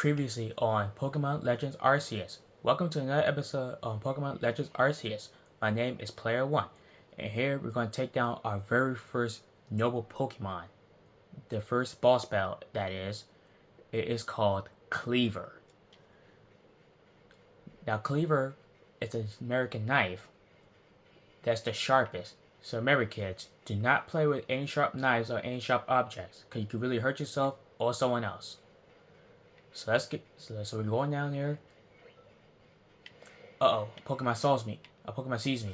Previously on Pokemon Legends Arceus. Welcome to another episode on Pokemon Legends Arceus. My name is Player One, and here we're going to take down our very first noble Pokemon. The first boss battle, that is. It is called Cleaver. Now, Cleaver is an American knife that's the sharpest. So remember, kids, do not play with any sharp knives or any sharp objects, because you could really hurt yourself or someone else. So we're going down there. Uh-oh, Pokemon saws me. A Pokemon sees me.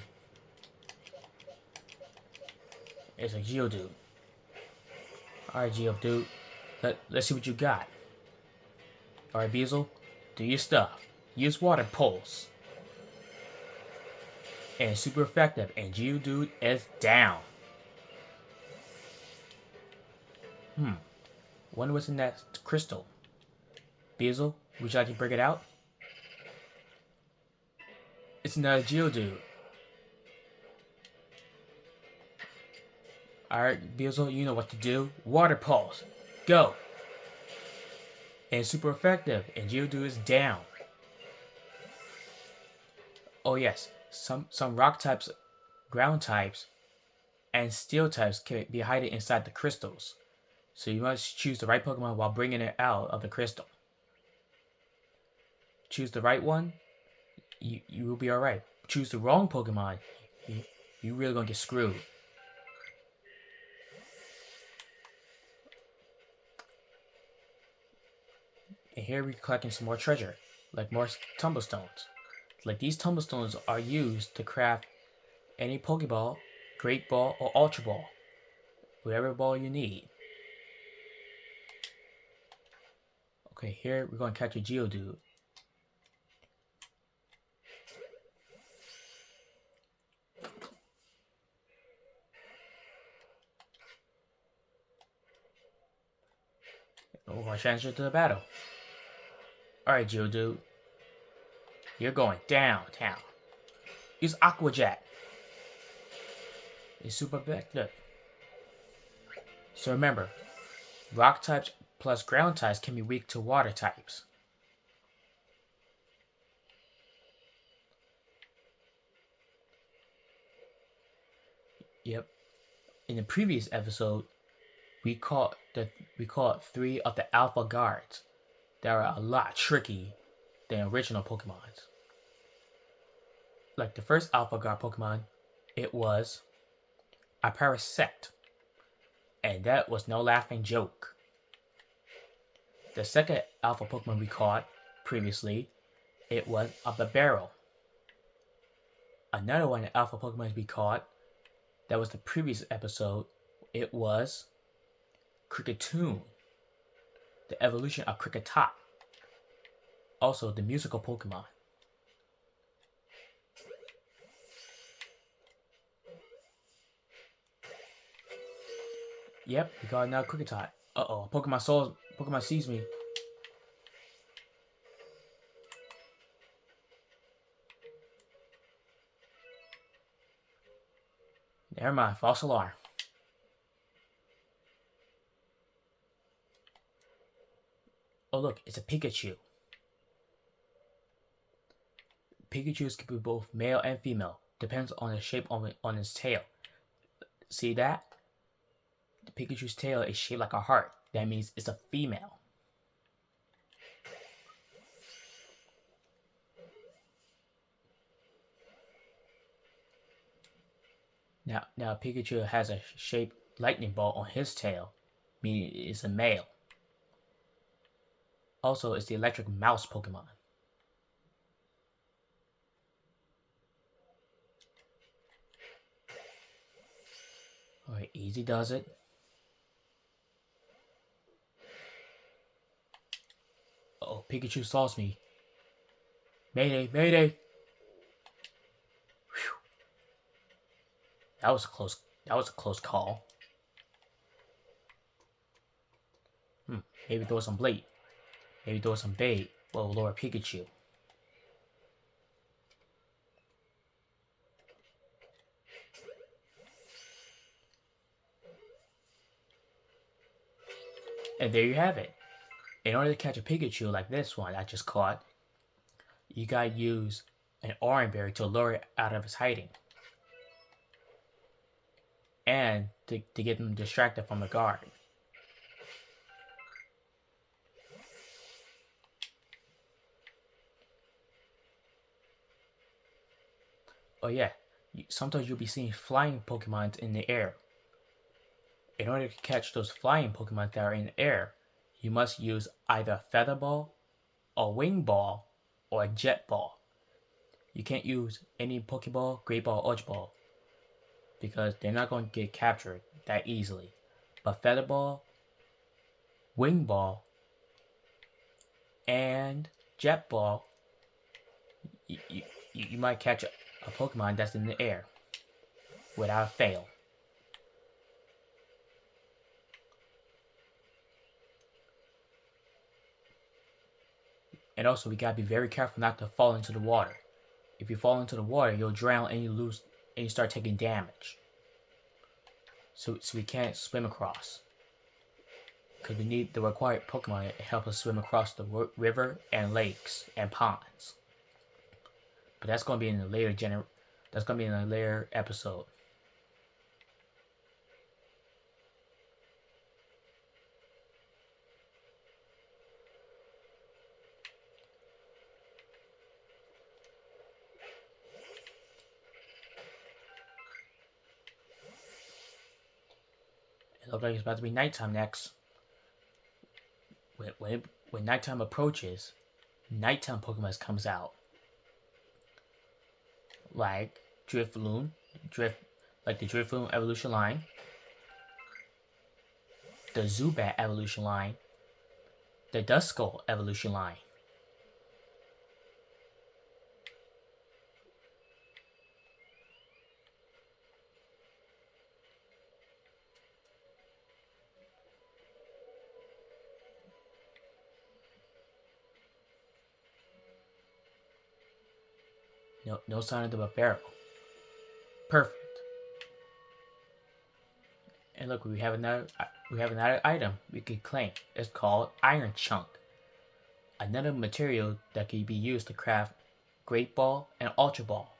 It's a Geodude. Alright, Geodude. Let's see what you got. Alright, Beazle. Do your stuff. Use Water Pulse. And it's super effective. And Geodude is down. Wonder what's in that crystal. Beazle, would you like to break it out? It's another Geodude. Alright, Beazle, you know what to do. Water Pulse. Go! And it's super effective. And Geodude is down. Oh yes, some rock types, ground types, and steel types can be hidden inside the crystals. So you must choose the right Pokemon while bringing it out of the crystal. Choose the right one, you will be alright. Choose the wrong Pokemon, you really gonna get screwed. And here we're collecting some more treasure, like more tumblestones. Like these tumblestones are used to craft any Pokeball, Great Ball, or Ultra Ball. Whatever ball you need. Okay, here we're going to catch a Geodude. We're going to transfer to the battle. Alright, Geodude. You're going downtown. Use Aqua Jet. It's super effective. So remember, rock types plus ground types can be weak to water types. Yep. In the previous episode, we caught 3 of the Alpha Guards that are a lot tricky than original Pokemons. Like the first Alpha Guard Pokemon, it was a Parasect, and that was no laughing joke. The second Alpha Pokemon we caught previously, it was a Bibarel. Another one of the Alpha Pokemon we caught, that was the previous episode, it was Kricketune, the evolution of Kricketot, also the musical Pokemon. Yep, we got another Kricketot. Uh-oh, Pokemon sees me. Never mind, false alarm. Oh look, it's a Pikachu. Pikachus can be both male and female. Depends on the shape on its tail. See that? The Pikachu's tail is shaped like a heart. That means it's a female. Now Pikachu has a shaped lightning ball on his tail, meaning it's a male. Also, it's the electric mouse Pokemon. Alright, easy does it. Uh-oh, Pikachu saws me. Mayday, mayday! Whew. That was a close call. Maybe throw some bait. Maybe throw some bait. Well, lure Pikachu. And there you have it. In order to catch a Pikachu like this one I just caught, you gotta use an orange berry to lure it out of its hiding. And to get them distracted from the guard. Oh yeah, sometimes you'll be seeing flying Pokemon in the air. In order to catch those flying Pokemon that are in the air, you must use either a Feather Ball, a Wing Ball, or a Jet Ball. You can't use any Pokeball, Great Ball, Ultra Ball, because they're not going to get captured that easily. But Feather Ball, Wing Ball, and Jet Ball, you might catch a Pokemon that's in the air without fail. And also, we gotta be very careful not to fall into the water. If you fall into the water, you'll drown and you start taking damage. So we can't swim across. Because we need the required Pokemon to help us swim across the river and lakes and ponds. But that's gonna be in a later episode. It looks like it's about to be nighttime next. When nighttime approaches, nighttime Pokemon comes out. Like Drifloon, like the Drifloon evolution line, the Zubat evolution line, the Duskull evolution line. No sign of the Barbaro. Perfect. And look, we have another item we could claim. It's called Iron Chunk. Another material that can be used to craft Great Ball and Ultra Ball.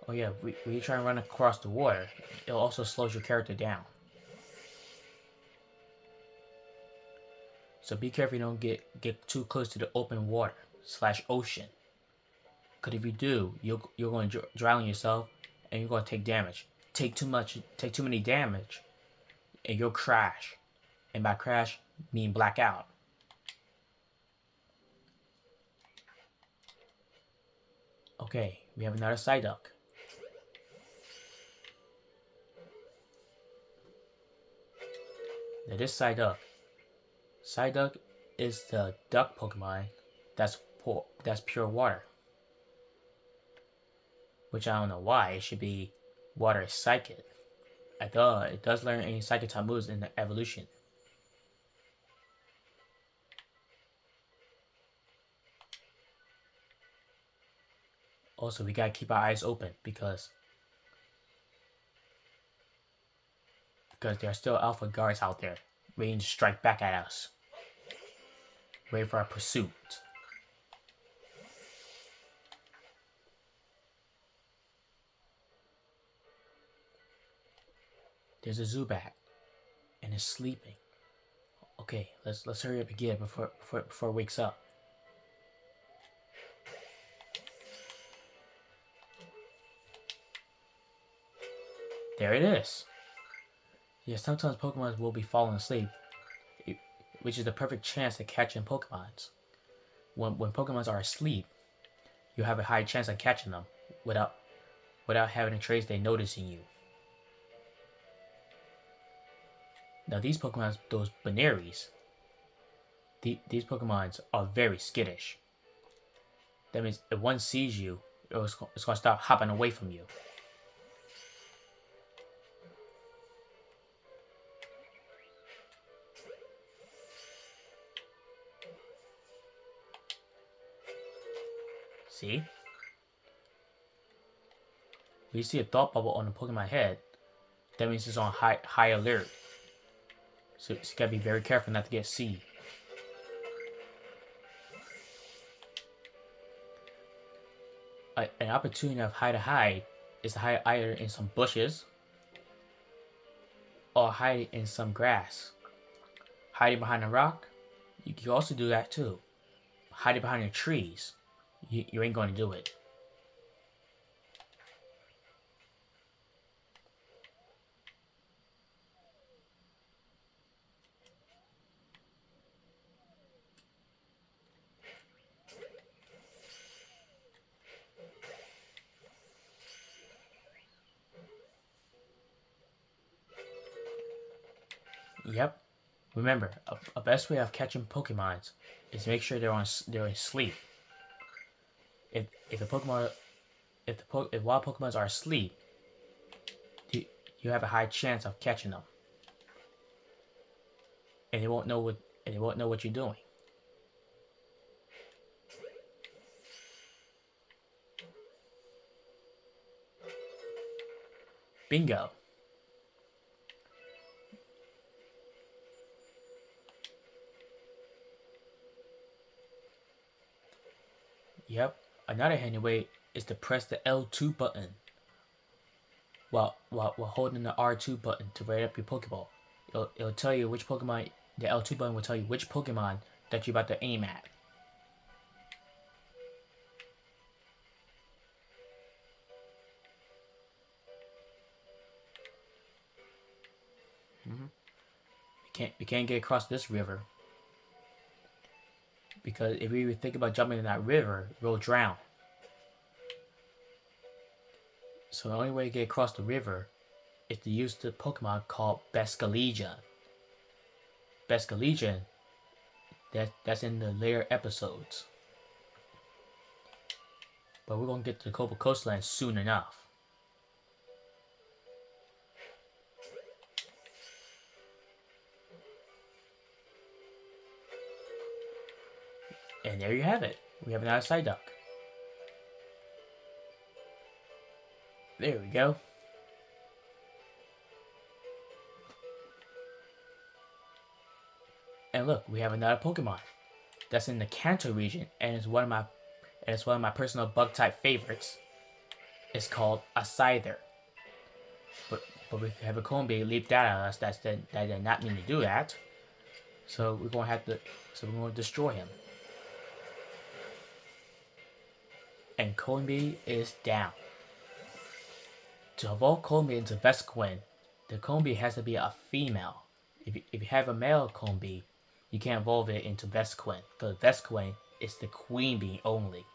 Oh yeah, when you try and run across the water, it also slows your character down. So be careful you don't get too close to the open water / ocean. Because if you do, you're going to drown yourself and you're going to take damage. Take too many damage, and you'll crash. And by crash, mean blackout. Okay, we have another Psyduck. Now this Psyduck is the duck Pokemon that's pure water. Which I don't know why. It should be water psychic. It does learn any psychic type moves in the evolution. Also, we gotta keep our eyes open because there are still alpha guards out there waiting to strike back at us. Waiting for our pursuit. There's a Zubat, and it's sleeping. Okay, let's hurry up again before it wakes up. There it is. Yeah, sometimes Pokemon will be falling asleep, which is the perfect chance to catching Pokemons. When Pokemons are asleep, you have a high chance of catching them without having to trace they noticing you. Now these Pokemon, those Benaries, these Pokemons are very skittish. That means if one sees you, it's going to stop hopping away from you. See? When you see a thought bubble on the Pokemon head, that means it's on high alert. So you gotta be very careful not to get C. An opportunity of hide is to hide either in some bushes or hide in some grass. Hiding behind a rock, you can also do that too. Hiding behind the trees, you ain't going to do it. Yep. Remember, a best way of catching Pokemons is make sure they're in sleep. If the Pokemon if wild Pokemons are asleep, you have a high chance of catching them, and they won't know what you're doing. Bingo. Yep. Another handy way is to press the L2 button while holding the R2 button to rate up your Pokeball. It'll tell you which Pokemon. The L2 button will tell you which Pokemon that you're about to aim at. We can't get across this river because if we think about jumping in that river, we'll drown. So the only way to get across the river is to use the Pokemon called Basculegion. Basculegion, that's in the later episodes. But we're gonna get to the Cobalt Coastline soon enough. And there you have it. We have another Psyduck. There we go. And look, we have another Pokemon that's in the Kanto region, and it's one of my personal bug type favorites. It's called a Scyther. But we have a Combee leap that at us. That did not mean to do that. So we're gonna destroy him. And Combee is down. To evolve Combee into Vespiquen, the Combee has to be a female. If you have a male Combee, you can't evolve it into Vespiquen, because Vespiquen is the queen bee only.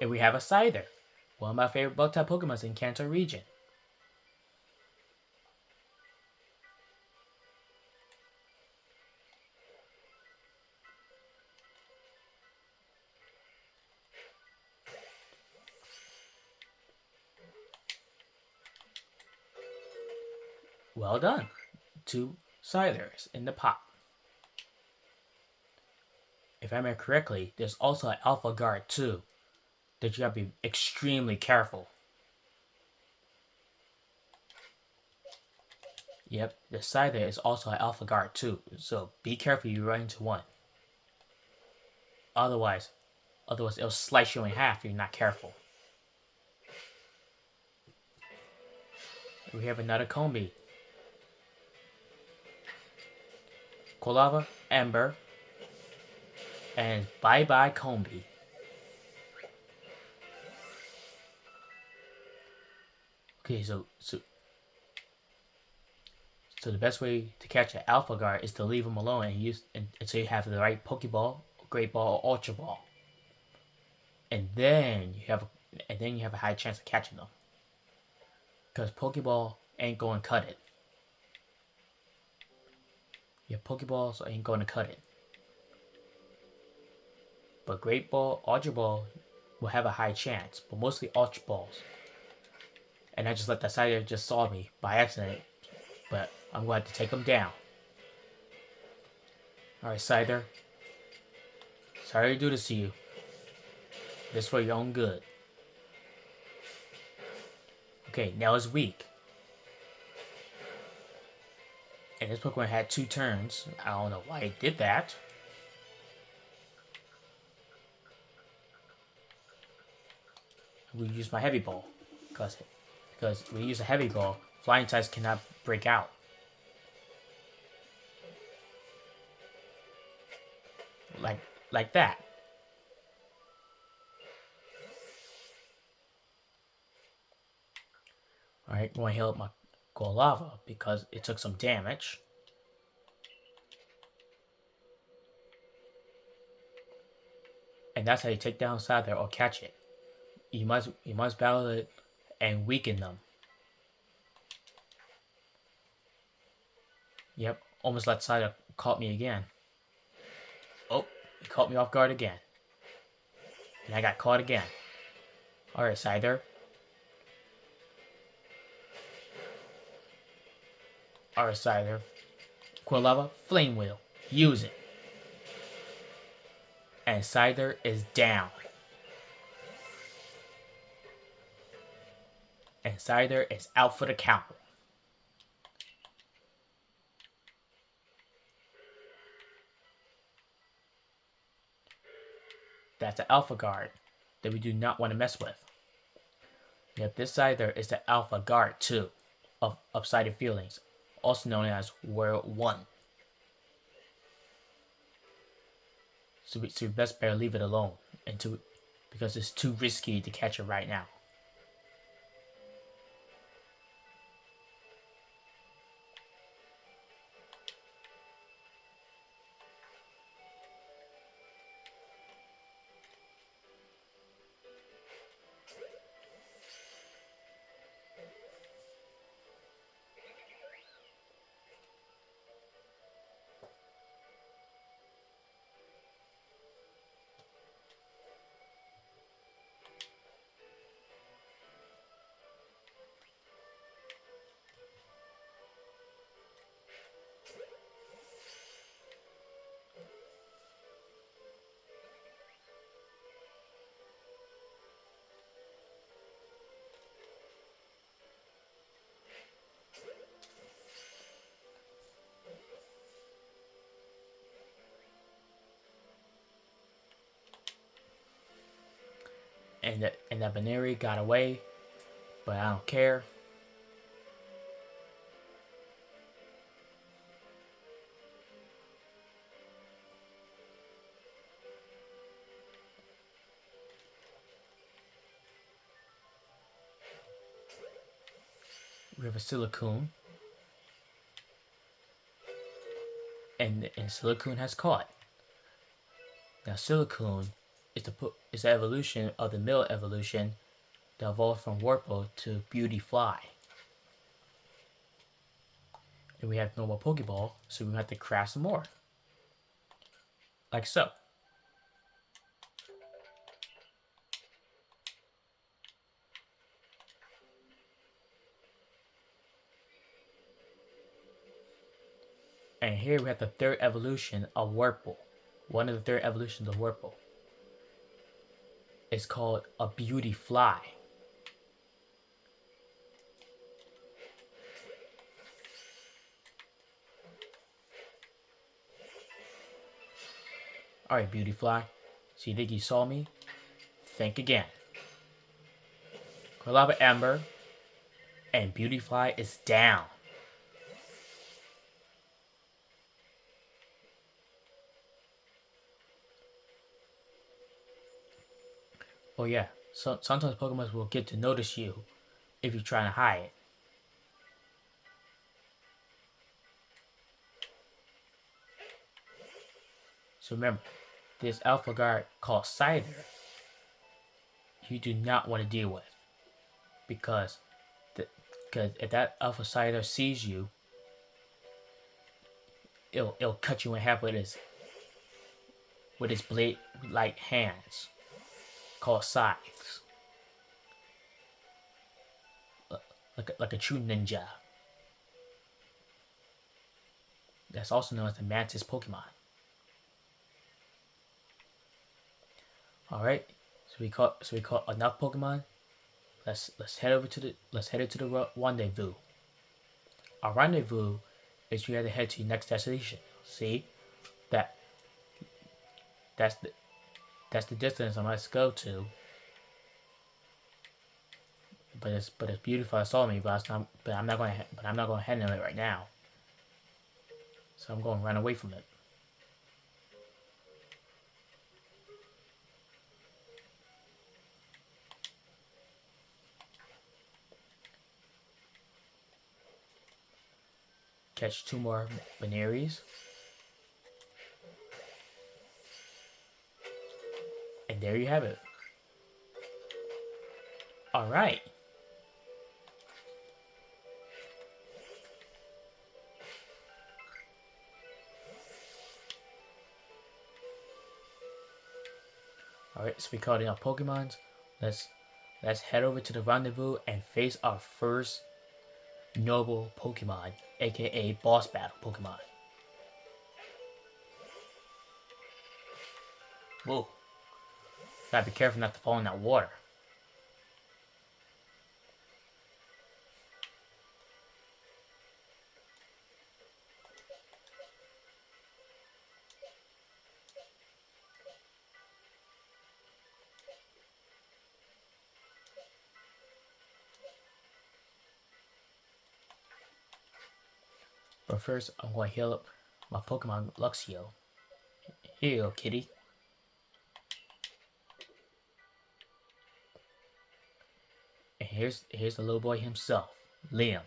And we have a Scyther, one of my favorite bug type Pokemon in Kanto region. Well done. 2 Scythers in the pot. If I remember correctly, there's also an Alpha Guard too, that you gotta be extremely careful. Yep, the Scyther is also an Alpha Guard too, so be careful you run into one. Otherwise it'll slice you in half if you're not careful. We have another Combee. Quilava, Ember, and bye-bye Combee. Okay, so the best way to catch an Alpha Guard is to leave them alone until you have the right Pokeball, Great Ball, or Ultra Ball, and then you have a high chance of catching them. Because Pokeball ain't going to cut it. Your Pokeballs ain't gonna cut it. But Great Ball, Ultra Ball will have a high chance, but mostly Ultra Balls. And I just let that Scyther just saw me by accident, but I'm going to have to take him down. Alright, Scyther. Sorry to do this to you. This for your own good. Okay, now it's weak. And this Pokemon had 2 turns. I don't know why it did that. We use my Heavy Ball. Because we use a Heavy Ball, Flying types cannot break out. Like that. Alright, going to heal up my Golava because it took some damage. And that's how you take down Scyther or catch it. You must battle it and weaken them. Yep, almost let Scyther caught me again. Oh, he caught me off guard again. And I got caught again. Alright, Scyther. Alright, Scyther. Quilava, Flame Wheel. Use it. And Scyther is down. And Scyther is out for the count. That's the Alpha Guard that we do not want to mess with. Yet this Scyther is the Alpha Guard 2 of Upsided Feelings, also known as World 1. So we best better leave it alone because it's too risky to catch it right now. And that Baneri got away, but I don't care. We have a Silicoon. And Silicoon has caught. Now Silicoon is the evolution of the middle evolution that evolved from Warple to Beauty Fly. And we have no more Pokeball, so we have to craft some more. Like so. And here we have the third evolution of Warple. One of the third evolutions of Warple. It's called a Beauty Fly. Alright, Beauty Fly. So you think you saw me? Think again. Quilava Ember. And Beauty Fly is down. Oh yeah, so sometimes Pokemon will get to notice you if you're trying to hide. So remember, this Alpha Guard called Scyther, you do not want to deal with. Because if that Alpha Scyther sees you, it'll cut you in half with its blade like hands called scythes, like a true ninja. That's also known as the Mantis Pokemon. All right, so we caught enough Pokemon. Let's head over to the rendezvous. Our rendezvous is you have to head to your next destination. See that that's the that's the distance I must go to. But it's beautiful. I saw me, but I'm not going to head in it right now. So I'm going to run away from it. Catch 2 more Benaries. And there you have it. Alright. Alright, so we caught enough Pokemons. Let's head over to the rendezvous and face our first noble Pokemon, aka boss battle Pokemon. Whoa. Gotta be careful not to fall in that water. But first, I'm going to heal up my Pokemon Luxio. Here you go, kitty. And here's the little boy himself, Liam.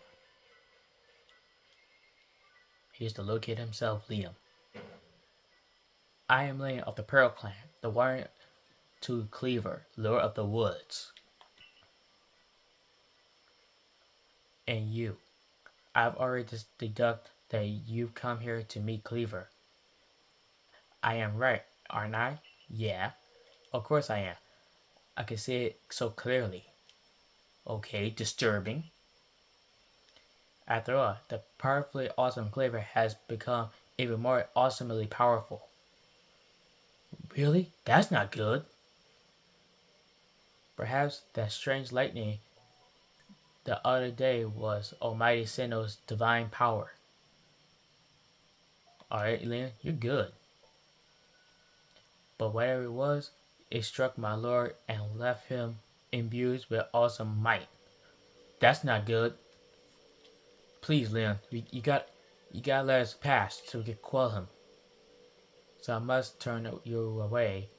Here's the little kid himself, Liam. I am Liam of the Pearl Clan, the warrior to Cleaver, Lord of the Woods. And you. I've already deduced that you've come here to meet Cleaver. I am right, aren't I? Yeah, of course I am. I can see it so clearly. Okay, disturbing. After all, the powerfully awesome Cleaver has become even more awesomely powerful. Really? That's not good. Perhaps that strange lightning the other day was Almighty Sinnoh's divine power. Alright, Liam, you're good. But whatever it was, it struck my lord and left him imbued with awesome might. That's not good. Please, Liam, you gotta let us pass so we can quell him. So I must turn you away,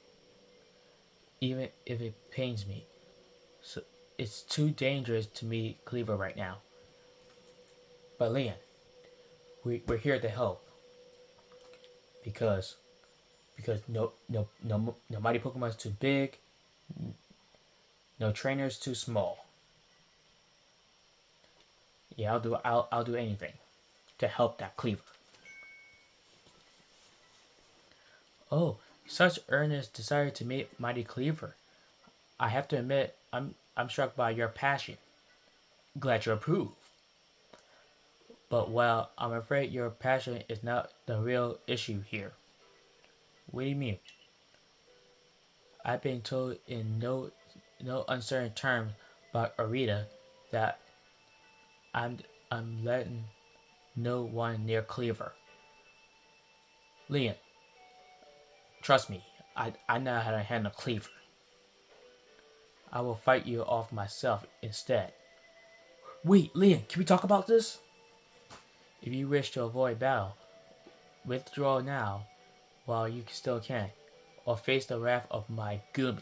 even if it pains me. So it's too dangerous to meet Cleaver right now. But Liam, we're here to help because no mighty Pokemon is too big, no trainer is too small. Yeah, I'll do anything to help that Cleaver. Oh, such earnest desire to meet mighty Cleaver. I have to admit, I'm struck by your passion. Glad you approve. But well, I'm afraid your passion is not the real issue here. What do you mean? I've been told in no uncertain terms by Arita that I'm letting no one near Cleaver. Liam, trust me, I know how to handle Cleaver. I will fight you off myself instead. Wait, Liam, can we talk about this? If you wish to avoid battle, withdraw now while you still can, or face the wrath of my Goomy.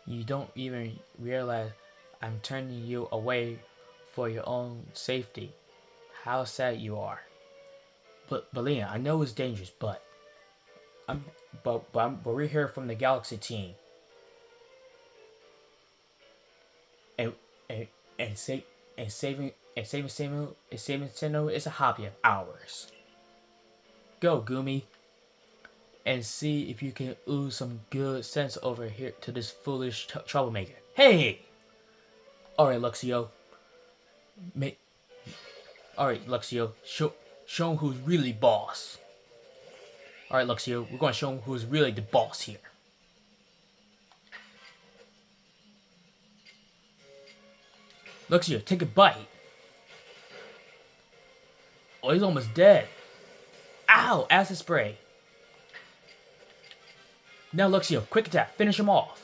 You don't even realize I'm turning you away for your own safety. How sad you are. But Liam, I know it's dangerous, but we're here from the Galaxy team, and and and say and saving Sinnoh is a hobby of ours. Go, Gumi, and see if you can ooze some good sense over here to this foolish troublemaker. Hey! Alright, Luxio. Ma- Alright, Luxio. Show him who's really boss. Alright, Luxio. We're going to show him who's really the boss here. Luxio, take a bite. Oh, he's almost dead. Ow! Acid spray. Now, Luxio, quick attack. Finish him off.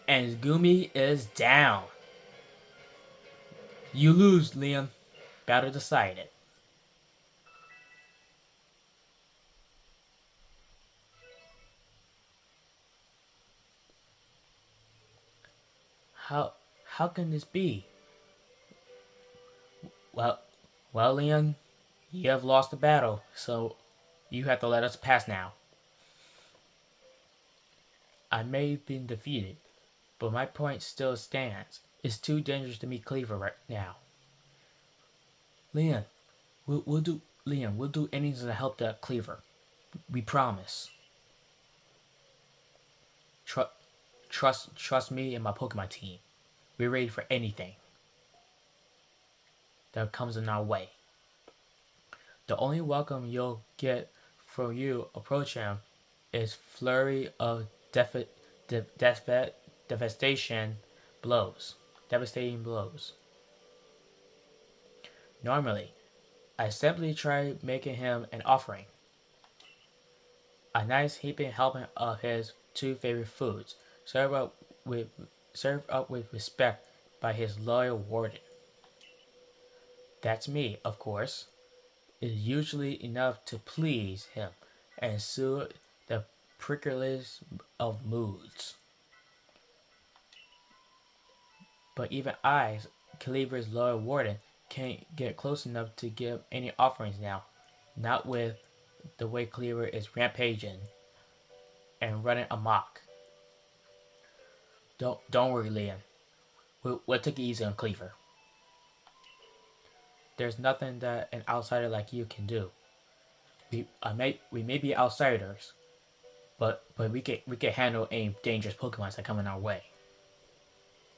And Gumi is down. You lose, Liam. Battle decided. How can this be? Well, Leon, you have lost the battle, so you have to let us pass now. I may have been defeated, but my point still stands. It's too dangerous to meet Cleaver right now. Leon, we'll do anything to help that Cleaver. We promise. Trust me and my Pokemon team. We're ready for anything that comes in our way. The only welcome you'll get from you approach him is flurry of devastating blows. Normally, I simply try making him an offering. A nice heaping helping of his two favorite foods, with served up with respect by his loyal warden. That's me, of course. Is usually enough to please him and soothe the prickliest of moods. But even I, Cleaver's loyal warden, can't get close enough to give any offerings now. Not with the way Cleaver is rampaging and running amok. Don't worry, Liam. We'll take it easy on Cleaver. There's nothing that an outsider like you can do. We may be outsiders, but we can handle any dangerous Pokemon that come in our way.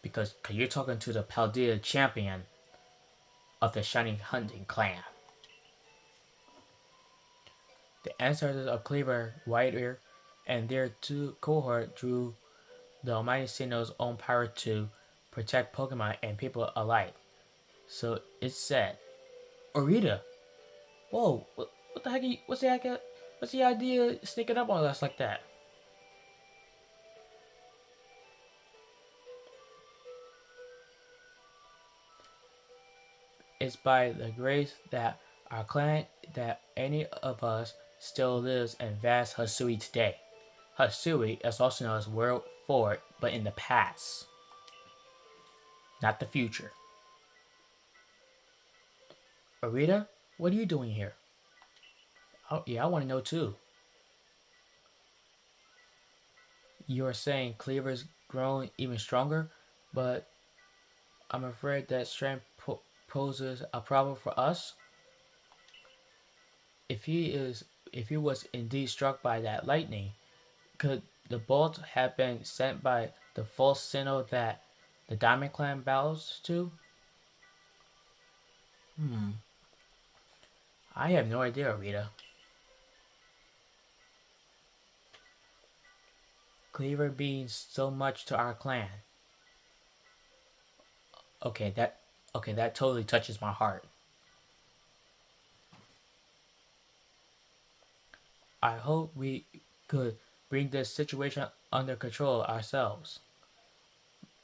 Because you're talking to the Paldea champion of the Shiny Hunting clan. The ancestors of Cleaver, Whiteear, and their two cohort drew the Almighty Sinnoh's own power to protect Pokemon and people alike. So it's said. Orita, whoa, what the heck? What's the idea sneaking up on us like that? It's by the grace that our clan that any of us still lives in vast Hisui today. Hisui is also known as World Forward, but in the past, not the future. Arita, what are you doing here? Oh, yeah, I want to know too. You are saying Cleaver's grown even stronger, but I'm afraid that strength poses a problem for us. If he was indeed struck by that lightning, could the bolt have been sent by the false Sinnoh that the Diamond Clan bows to? I have no idea, Rita. Cleaver means so much to our clan. Okay, that totally touches my heart. I hope we could bring this situation under control ourselves.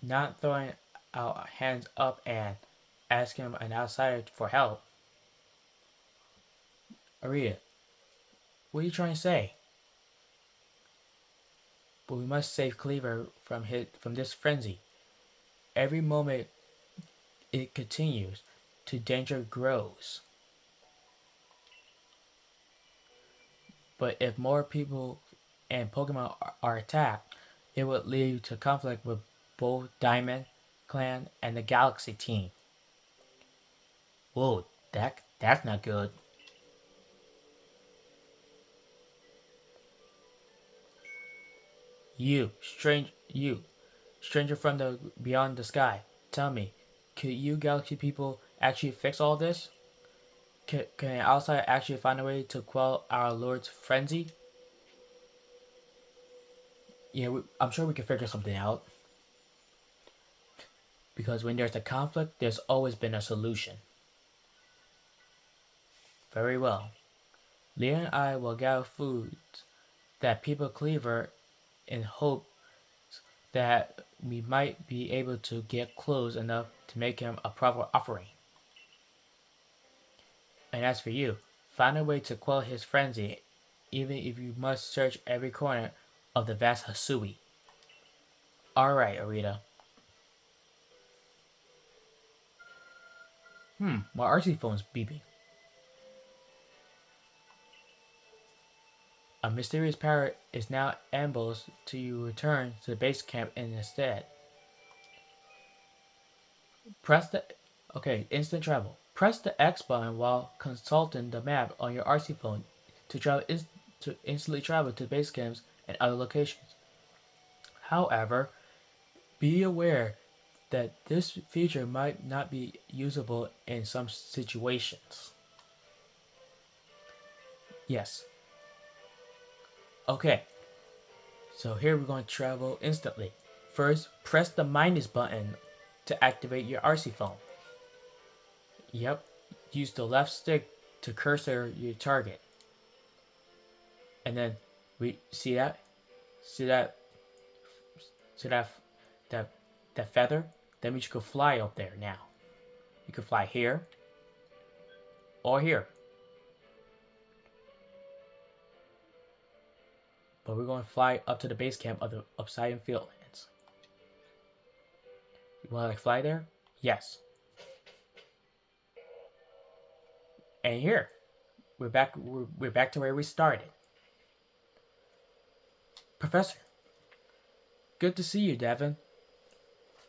Not throwing our hands up and asking an outsider for help. Aria, what are you trying to say? But we must save Cleaver from this frenzy. Every moment it continues, to danger grows. But if more people and Pokemon are attacked, it would lead to conflict with both Diamond Clan and the Galaxy team. Whoa, that's not good. You, stranger from the beyond the sky. Tell me, could you galaxy people actually fix all this? Can an outsider actually find a way to quell our Lord's frenzy? Yeah, I'm sure we can figure something out. Because when there's a conflict, there's always been a solution. Very well. Leah and I will gather food that people cleaver in hope that we might be able to get close enough to make him a proper offering. And as for you, find a way to quell his frenzy, even if you must search every corner of the vast Hisui. Alright, Arita. My RC phone's beeping. A mysterious power is now ambles to you return to the base camp instead. Press the instant travel. Press the X button while consulting the map on your RC phone to instantly travel to base camps and other locations. However, be aware that this feature might not be usable in some situations. Yes. Okay. So here we're going to travel instantly. First, press the minus button to activate your RC phone. Yep. Use the left stick to cursor your target. And then we see that? See that see that feather? That means you can fly up there now. You can fly here or here. But we're going to fly up to the base camp of the Obsidian Fieldlands. You want to fly there? Yes. And here, we're back. We're back to where we started. Professor, good to see you, Devin.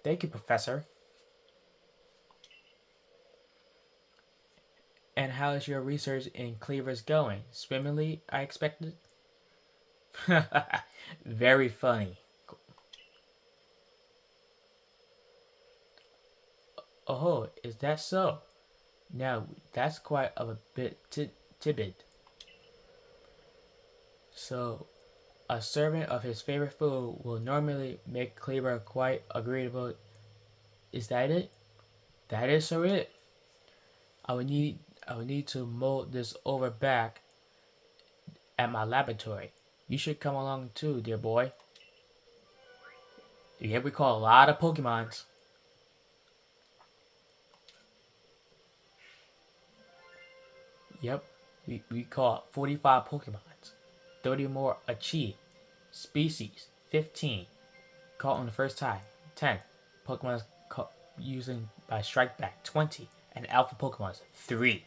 Thank you, Professor. And how is your research in cleavers going? Swimmingly, I expected. Very funny. Oh, is that so? Now, that's quite of a bit tidbit. So, a servant of his favorite food will normally make cleaver quite agreeable. Is that it? That is so it. I would need to mold this over back at my laboratory. You should come along too, dear boy. Yeah, we call a lot of Pokemons. Yep, we caught 45 Pokemons. 30 more achieved. Species 15. Caught on the first time 10. Pokemon caught using by Strike Back 20. And Alpha Pokemons 3.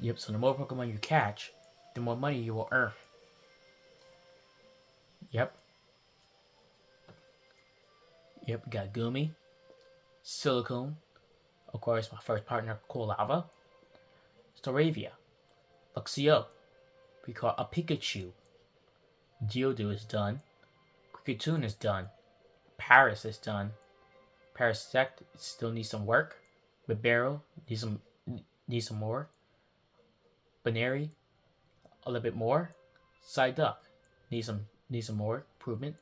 Yep, so the more Pokemon you catch, the more money you will earn. Yep. Yep, we got Gumi, Silicone, of course, my first partner, Lava, Staravia, Luxio, we call a Pikachu, Geodude is done, Kricketune is done, Paris is done, Parasect still needs some work, Bibarel needs some more, Baneri a little bit more, Psyduck needs some more improvement,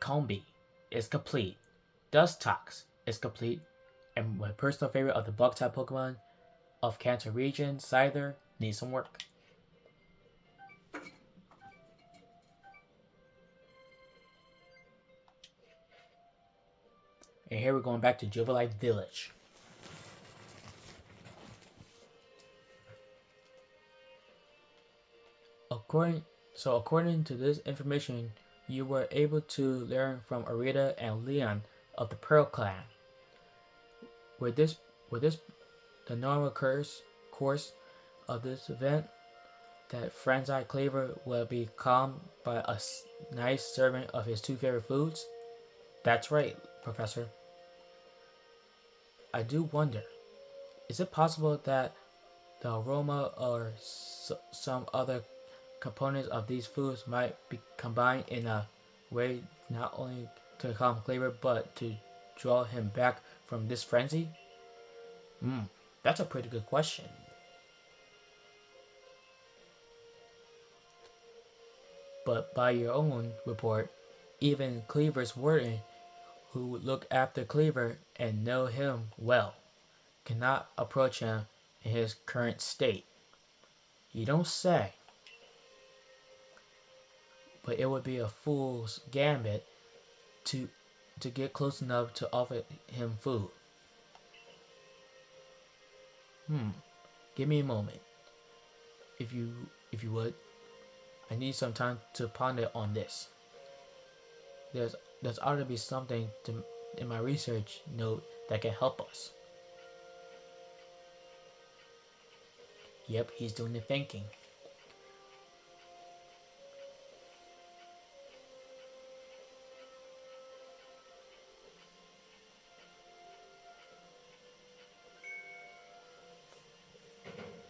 Combi is complete, Dustox is complete, and my personal favorite of the bug type Pokemon of Kanto region, Scyther, needs some work. And here we're going back to Jubilife Village. According to this information, you were able to learn from Arita and Leon of the Pearl Clan. Were this the normal course of this event? That Franzai Cleaver will be calmed by a nice servant of his two favorite foods? That's right, Professor. I do wonder, is it possible that the aroma or some other components of these foods might be combined in a way not only to calm Cleaver but to draw him back from this frenzy? Hmm, that's a pretty good question. But by your own report, even Cleaver's warden, who would look after Cleaver and know him well, cannot approach him in his current state. You don't say. But it would be a fool's gambit to get close enough to offer him food. Give me a moment, if you would. I need some time to ponder on this. There's ought to be something in my research note that can help us. Yep, he's doing the thinking.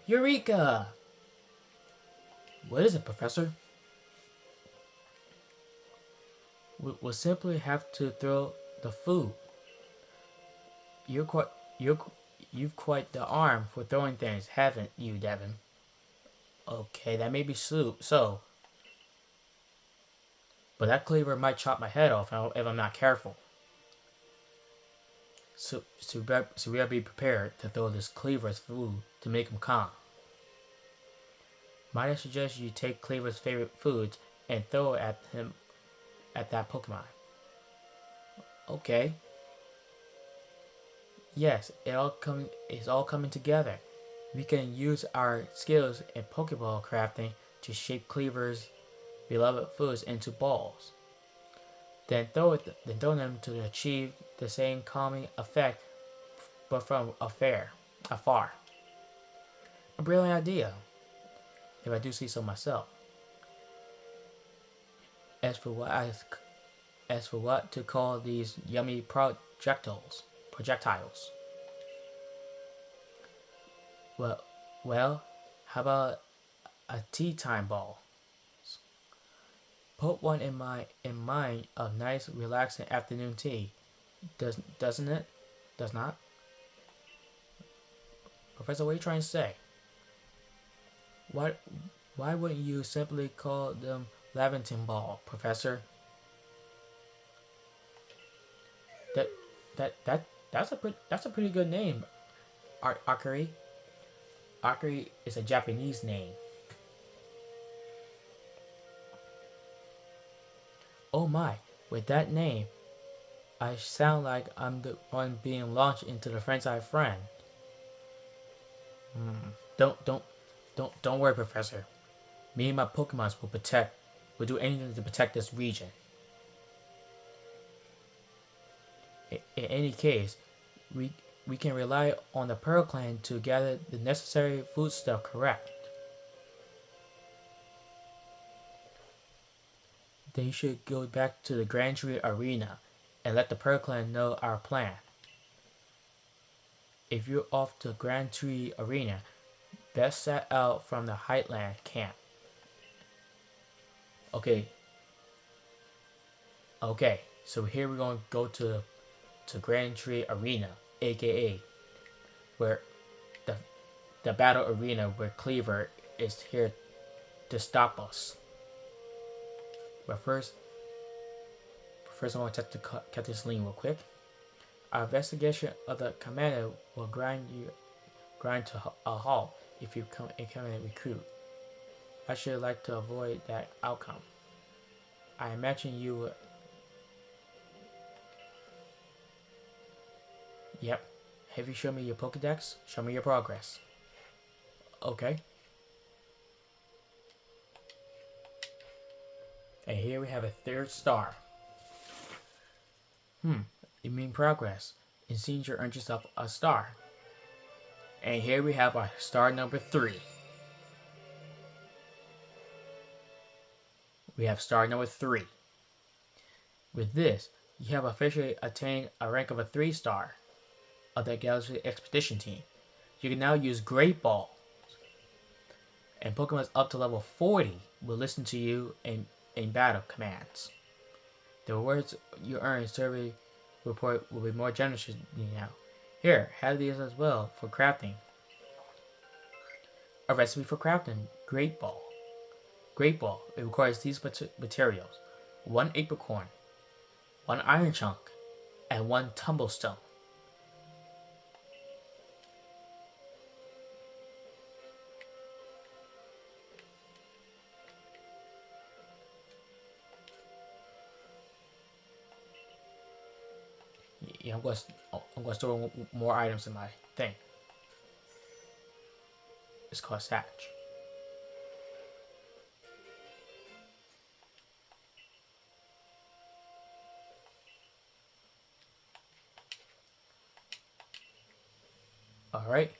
Eureka! What is it, Professor? We'll simply have to throw the food. You're quite you're you've quite the arm for throwing things, haven't you, Devin? Okay, that may be so, but that cleaver might chop my head off if I'm not careful. So we gotta be prepared to throw this cleaver's food to make him calm. Might I suggest you take Cleaver's favorite foods and throw it at that Pokemon? Okay. Yes, it's all coming together. We can use our skills in Pokeball crafting to shape Cleaver's beloved foods into balls. Then throw them to achieve the same calming effect, but from afar. A brilliant idea, if I do see so myself. As for what to call these yummy projectiles. Well, how about a tea time ball? Put one in mind of nice, relaxing afternoon tea. Doesn't it? Does not? Professor, what are you trying to say? Why wouldn't you simply call them Laventon Ball, Professor? That's a pretty good name, Akari. Akari is a Japanese name. Oh my! With that name, I sound like I'm the one being launched into the French-eye friend. Don't worry, Professor. Me and my Pokemons will do anything to protect this region. In any case, we can rely on the Pearl Clan to gather the necessary foodstuff correct. They should go back to the Grand Tree Arena and let the Pearl Clan know our plan. If you're off to Grand Tree Arena, best set out from the Heightland camp. Okay, so here we're going to go to Grand Tree Arena, aka where the battle arena where Cleaver is here to stop us. But first I want to cut this link real quick. Our investigation of the commander will grind to a halt if you encounter a recruit. I should like to avoid that outcome. I imagine you would. Yep. Have you shown me your Pokedex? Show me your progress. Okay. And here we have a 3rd star. You mean progress. It seems you earned yourself a star. And here we have our star number 3. We have star number 3. With this, you have officially attained a rank of a 3 star. of the Galaxy Expedition Team. You can now use Great Ball, and Pokemon up to level 40 will listen to you in battle commands. The rewards you earn in survey report will be more generous now. Here, have these as well for crafting. A recipe for crafting Great Ball. Great Ball, it requires these materials: 1 apricorn, 1 iron chunk, and 1 tumblestone. Yeah, I'm gonna store more items in my thing. It's called Satch. Alright.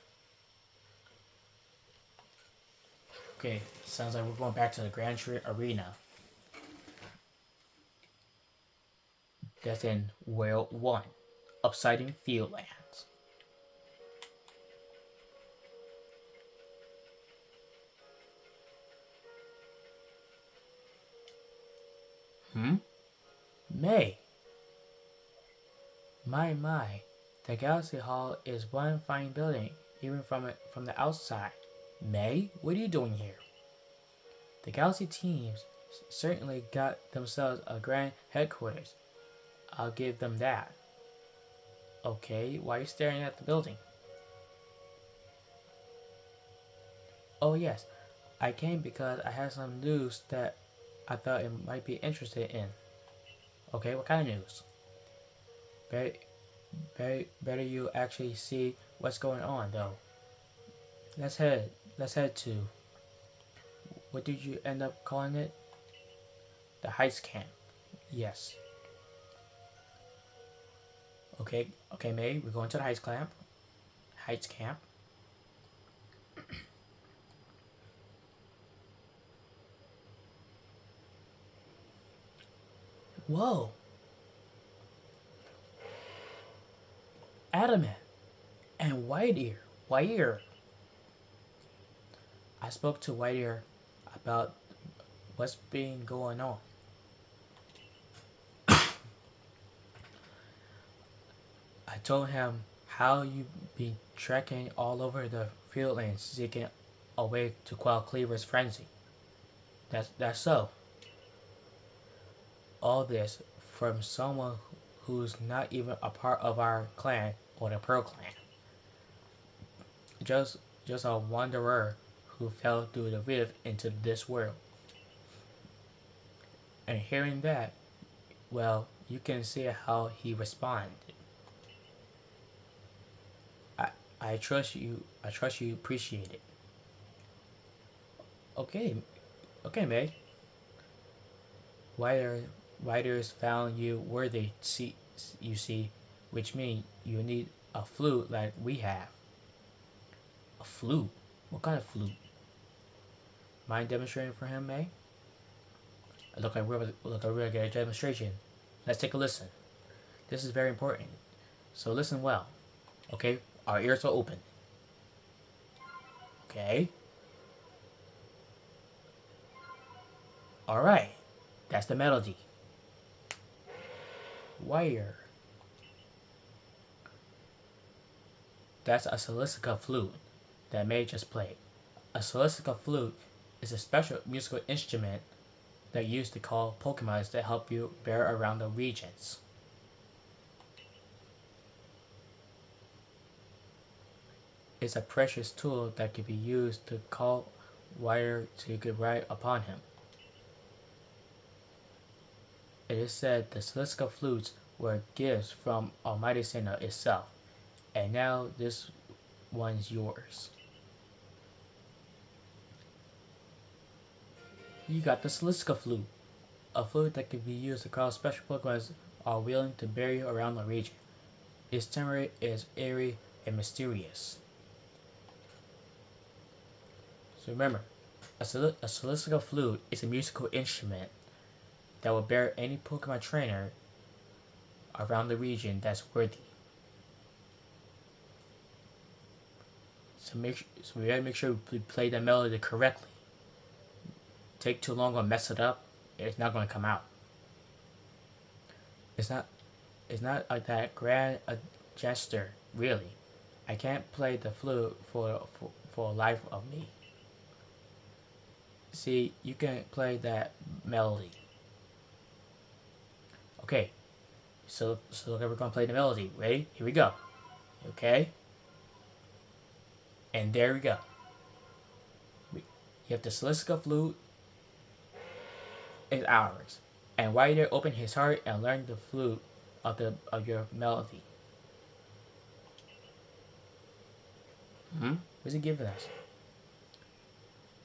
Okay, sounds like we're going back to the Grand Tree Arena. That's in World 1, Upsiding Fieldlands. May. My. The Galaxy Hall is one fine building, even from the outside. May, what are you doing here? The Galaxy teams certainly got themselves a grand headquarters. I'll give them that. Okay, why are you staring at the building? Oh yes, I came because I had some news that I thought it might be interested in. Okay, what kind of news? Better you actually see what's going on though. Let's head to, what did you end up calling it? The Heights Camp. Yes. Okay, May, we're going to the Heights Camp. Heights Camp. Whoa. Adamant and Whiteear. I spoke to Whiteear about what's been going on. I told him how you be trekking all over the fieldlands seeking a way to quell Cleaver's frenzy. That's so. All this from someone who's not even a part of our clan or the Pearl Clan. Just a wanderer who fell through the rift into this world. And hearing that, well, you can see how he responded. I trust you appreciate it. Okay, May. Writers found you worthy, you see, which means you need a flute like we have. A flute? What kind of flute? Mind demonstrating for him, May? Look like we're gonna get a demonstration. Let's take a listen. This is very important. So listen well. Okay? Our ears are open. Okay? Alright. That's the melody. Wire. That's a Celestica flute that May just played. A Celestica flute is a special musical instrument that used to call Pokemon that help you bear around the regions. It's a precious tool that can be used to call Wire to get right upon him. It is said the Celestica flutes were gifts from Almighty Sinnoh itself, and now this one's yours. You got the Celestica flute, a flute that can be used to call special Pokemon are willing to bear you around the region. Its timbre is airy and mysterious. So remember, a Celestica flute is a musical instrument that will bear any Pokemon trainer around the region that's worthy. So we gotta make sure we play the melody correctly. Take too long or mess it up, it's not gonna come out. It's not like that grand a gesture, really. I can't play the flute for life of me. See, you can play that melody. Okay, so we're gonna play the melody. Ready? Here we go. Okay, and there we go. You have the Celestica flute is ours, and White Ear opened his heart and learned the flute of your melody. What's he giving us?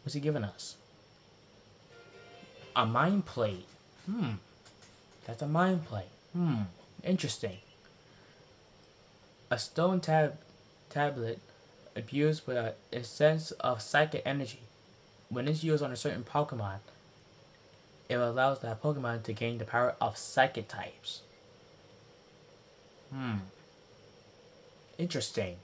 What's he giving us? A mind plate. That's a mind plate. Interesting. A stone tablet imbued with a sense of psychic energy. When it's used on a certain Pokemon, it allows that Pokemon to gain the power of psychic types. Interesting.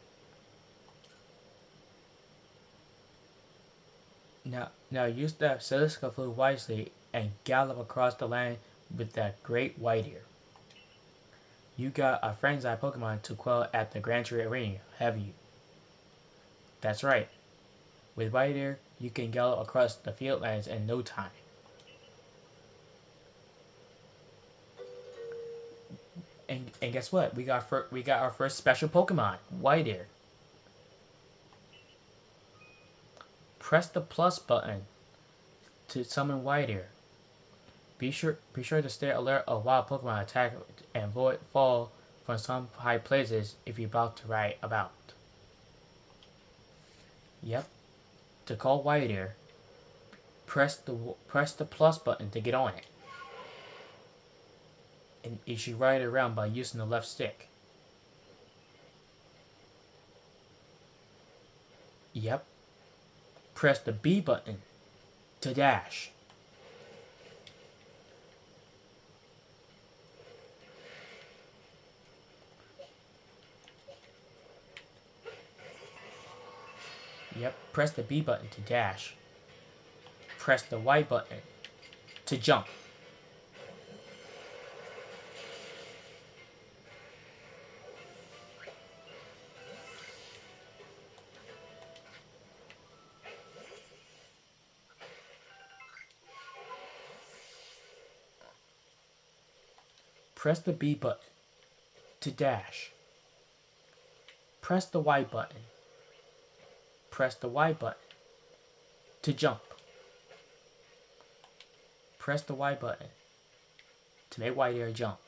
Now use that Celestica flute wisely and gallop across the land with that great White Ear. You got a Friend's Eye Pokemon to quell at the Grand Tree Arena, have you? That's right. With White Ear, you can gallop across the fieldlands in no time. And guess what? We got our first special Pokemon, White Ear. Press the plus button to summon White Ear. Be sure to stay alert of wild Pokemon attack and avoid fall from some high places if you're about to ride about. Yep. To call White Ear, press the plus button to get on it. And you should ride it around by using the left stick. Yep. Press the B button to dash. Yep, press the B button to dash. Press the Y button to jump. Press the B button to dash. Press the Y button. Press the Y button to jump. Press the Y button to make White Ear jump.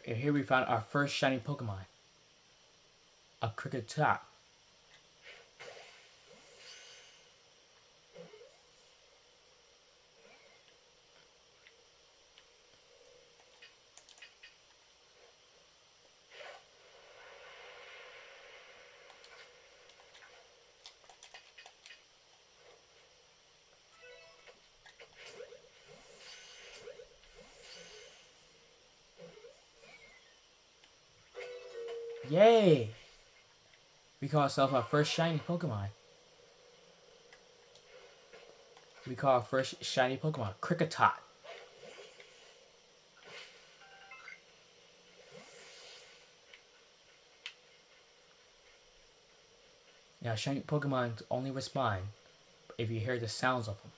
And here we found our first shiny Pokemon, a Kricketot. Yay! We call ourselves our first shiny Pokemon. We call our first shiny Pokemon Kricketot. Now, shiny Pokemon only respond if you hear the sounds of them.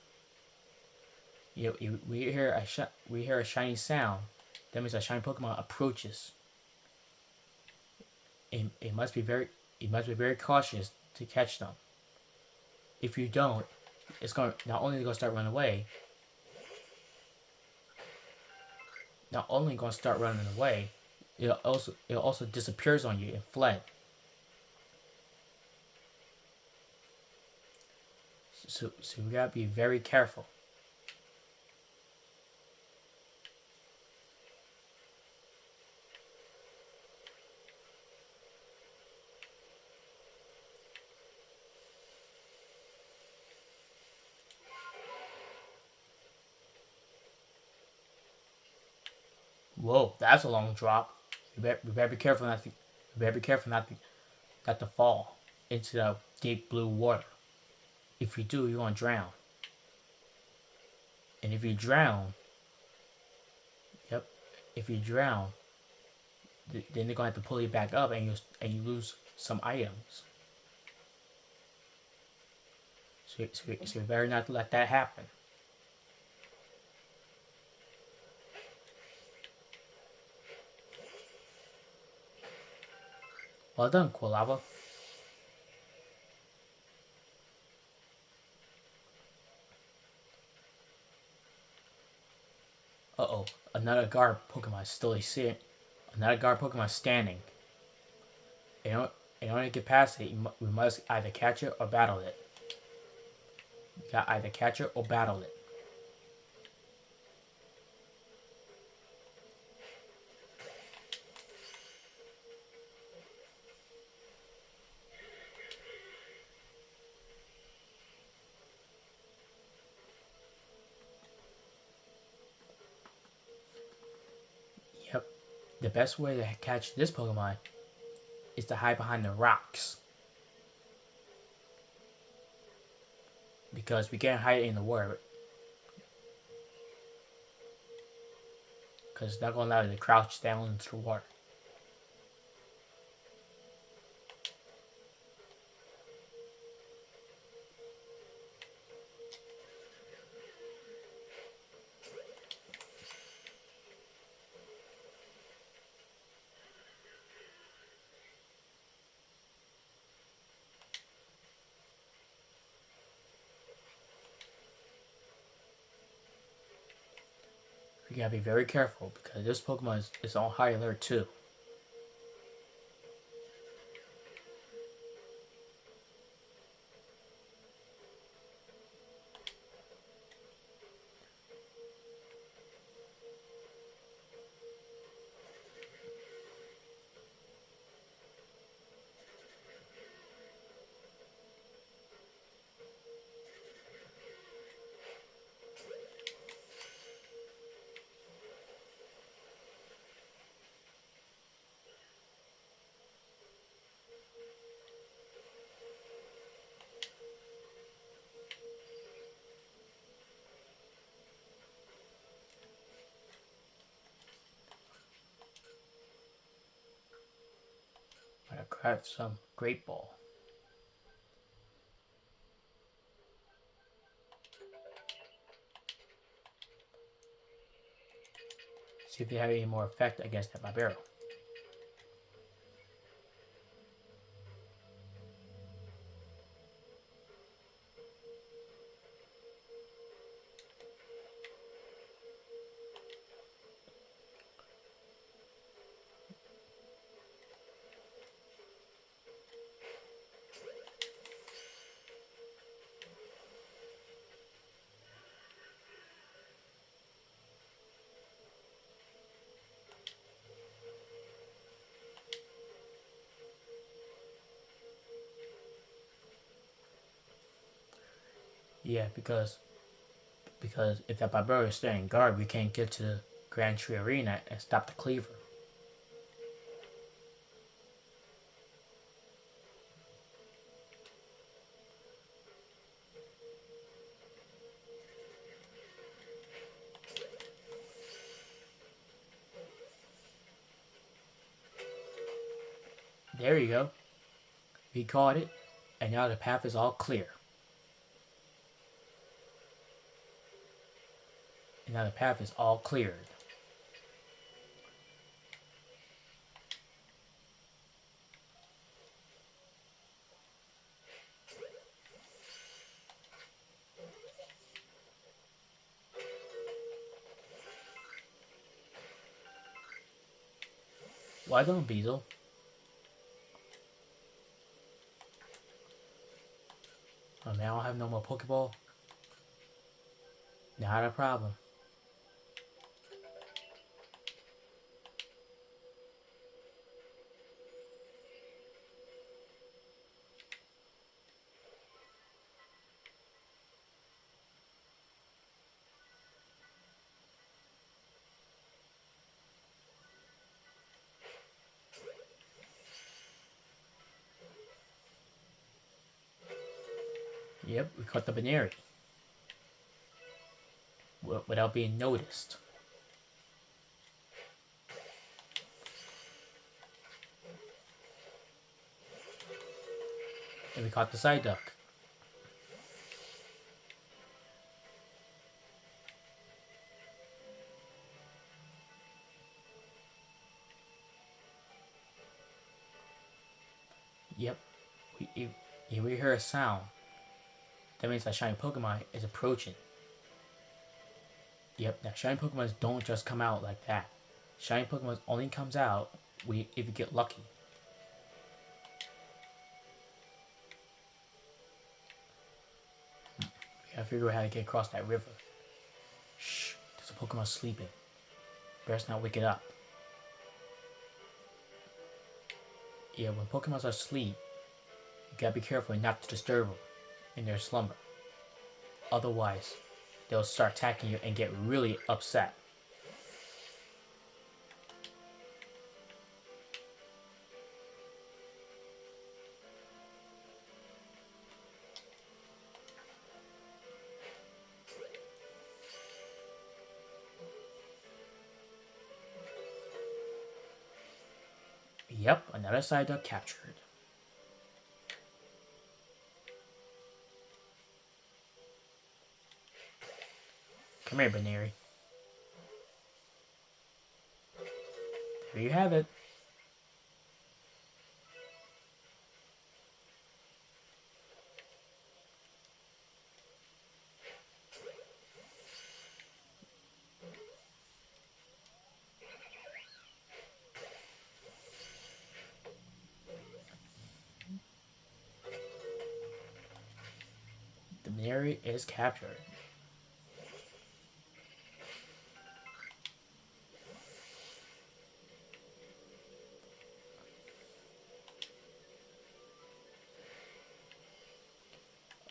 We hear a shiny sound. That means a shiny Pokemon approaches. It must be very cautious to catch them. If you don't, it's not only going to start running away, not only gonna start running away, it also disappears on you and fled. So we gotta be very careful. Whoa, that's a long drop. We better be careful not to. We better be careful not to fall into the deep blue water. If you do, you're gonna drown. And if you drown, yep, if you drown, then they're gonna have to pull you back up, and you lose some items. So you better not let that happen. Well done, Quilava. Uh-oh, another guard Pokemon still is another guard Pokemon standing. In order to get past it, we must either catch it or battle it. You got either catch it or battle it. Yep. The best way to catch this Pokemon is to hide behind the rocks. Because we can't hide in the water. Because it's not going to allow you to crouch down into the water. You gotta be very careful because this Pokemon is on high alert too. I'm gonna craft some Great Ball. See if they have any more effect against that Bibarel. Yeah, because if that Bibarel is standing guard, we can't get to the Grand Tree Arena and stop the Cleaver. There you go. We caught it, and now the path is all clear. And now the path is all cleared. Why don't Beezel? Oh man, I don't have no more Pokeball. Not a problem. Yep, we caught the Baneri. Without being noticed. And we caught the Psyduck. Yep, we hear a sound. That means that shiny Pokemon is approaching. Yep, now shiny Pokemon don't just come out like that. Shiny Pokemon only comes out if you get lucky. We gotta figure out how to get across that river. Shh, there's a Pokemon sleeping. Best not wake it up. Yeah, when Pokemon are asleep, you gotta be careful not to disturb them in their slumber. Otherwise, they'll start attacking you and get really upset. Yep, another Psyduck captured. Come here, Baneri. There you have it. The Baneri is captured.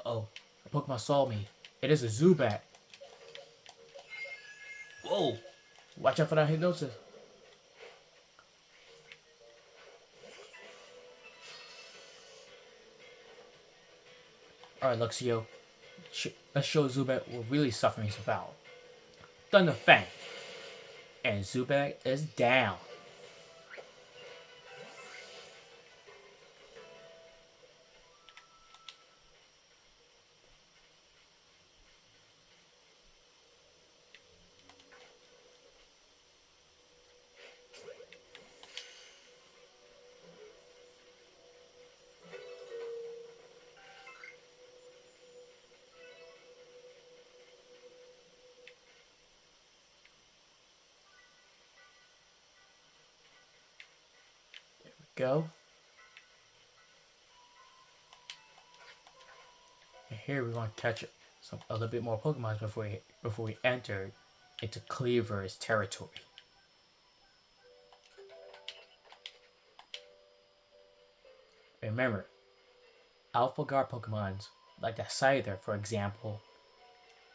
Oh, a Pokemon saw me. It is a Zubat. Whoa! Watch out for that hypnosis. Alright, Luxio. Let's show Zubat what really suffering is about. Thunder Fang. And Zubat is down. Go. And here we're going to catch a little bit more Pokemon before we enter into Cleaver's territory. Remember, Alpha Guard Pokemons, like the Scyther for example,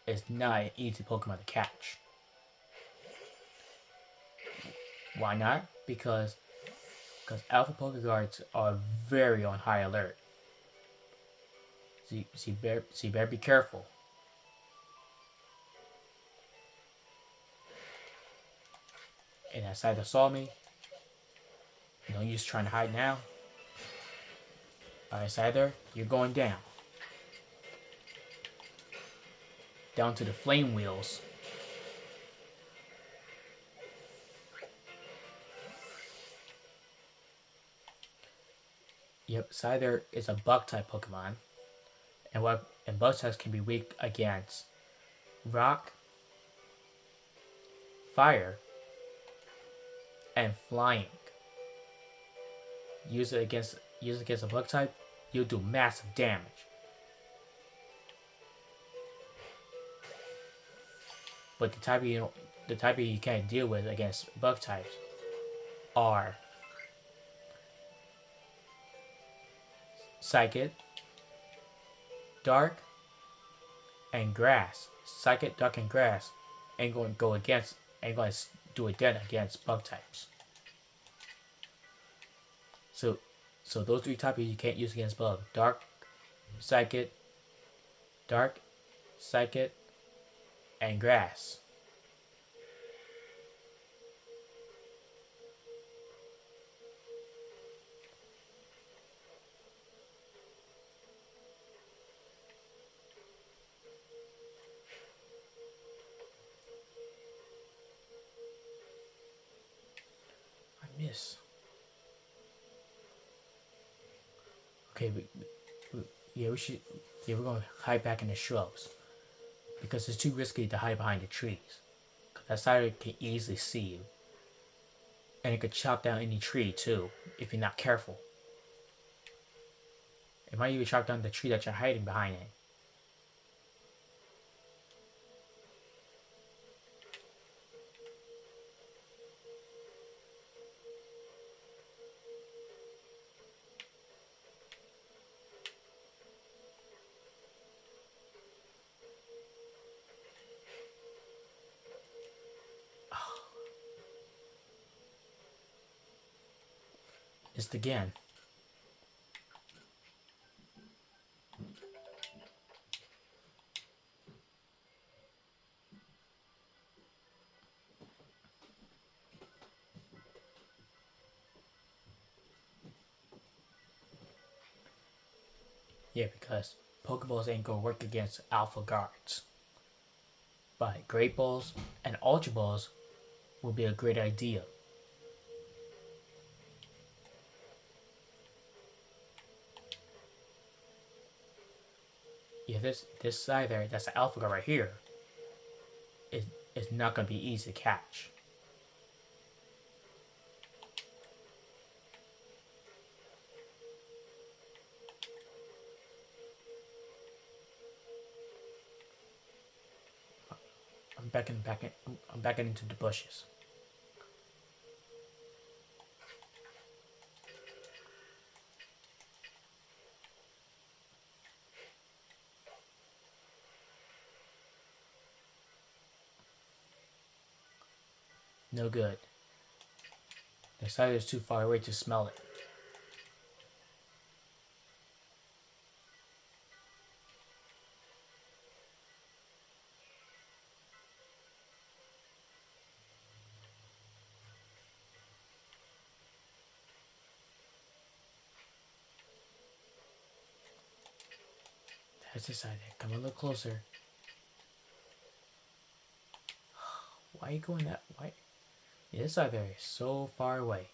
is not an easy Pokemon to catch. Why not? Because Alpha Pokeguards are very on high alert. So you better be careful. And that Scyther saw me. No use trying to hide now. Alright, Scyther, you're going down. Down to the flame wheels. Yep, Scyther is a bug type Pokemon. And bug types can be weak against rock, fire, and flying. use it against a bug type, you'll do massive damage. But the type you can't deal with against bug types are Psychic, Dark, and Grass. Psychic, Dark, and Grass ain't going to do it dead against bug types. So those three types you can't use against bug: Dark, Psychic, Dark, Psychic, and Grass. I miss. Okay, yeah, we should. Yeah, we're gonna hide back in the shrubs because it's too risky to hide behind the trees. That spider can easily see you, and it could chop down any tree too if you're not careful. It might even chop down the tree that you're hiding behind it. Just again. Yeah, because Pokeballs ain't gonna work against Alpha Guards. But Great Balls and Ultra Balls will be a great idea. Yeah, this side there, that's the Alpha Guard right here, is not gonna be easy to catch. I'm backing into the bushes. No good. The side is too far away to smell it. That's the side there. Come a little closer. Why are you going that way? Yeah, this side there is so far away.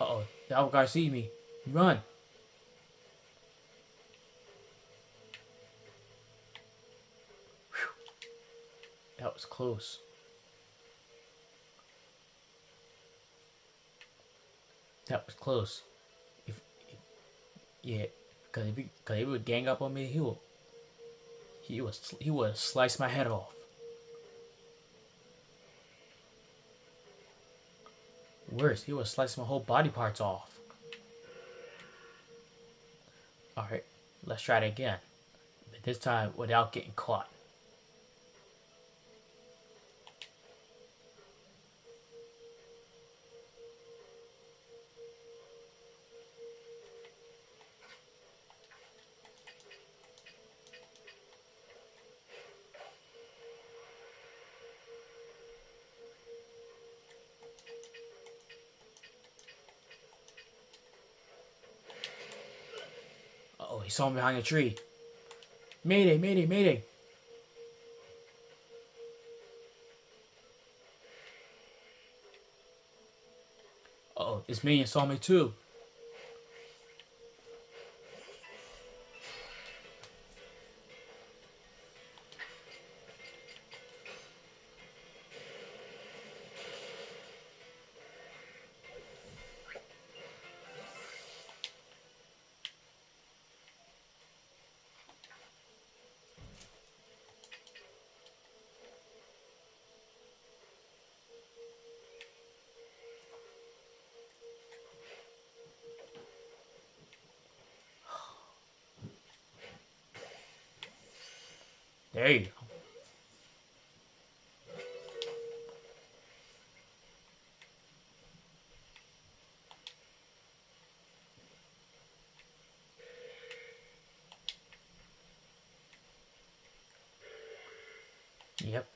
Uh-oh, the Alpha Guard sees me. Run! Whew. That was close. That was close. If yeah, cause if he would gang up on me, he would slice my head off. Worse, he would slice my whole body parts off. All right, let's try it again, but this time without getting caught. Uh-oh, he saw me behind a tree. Mayday, mayday, mayday. Uh-oh, this minion saw me too. There you go. Yep.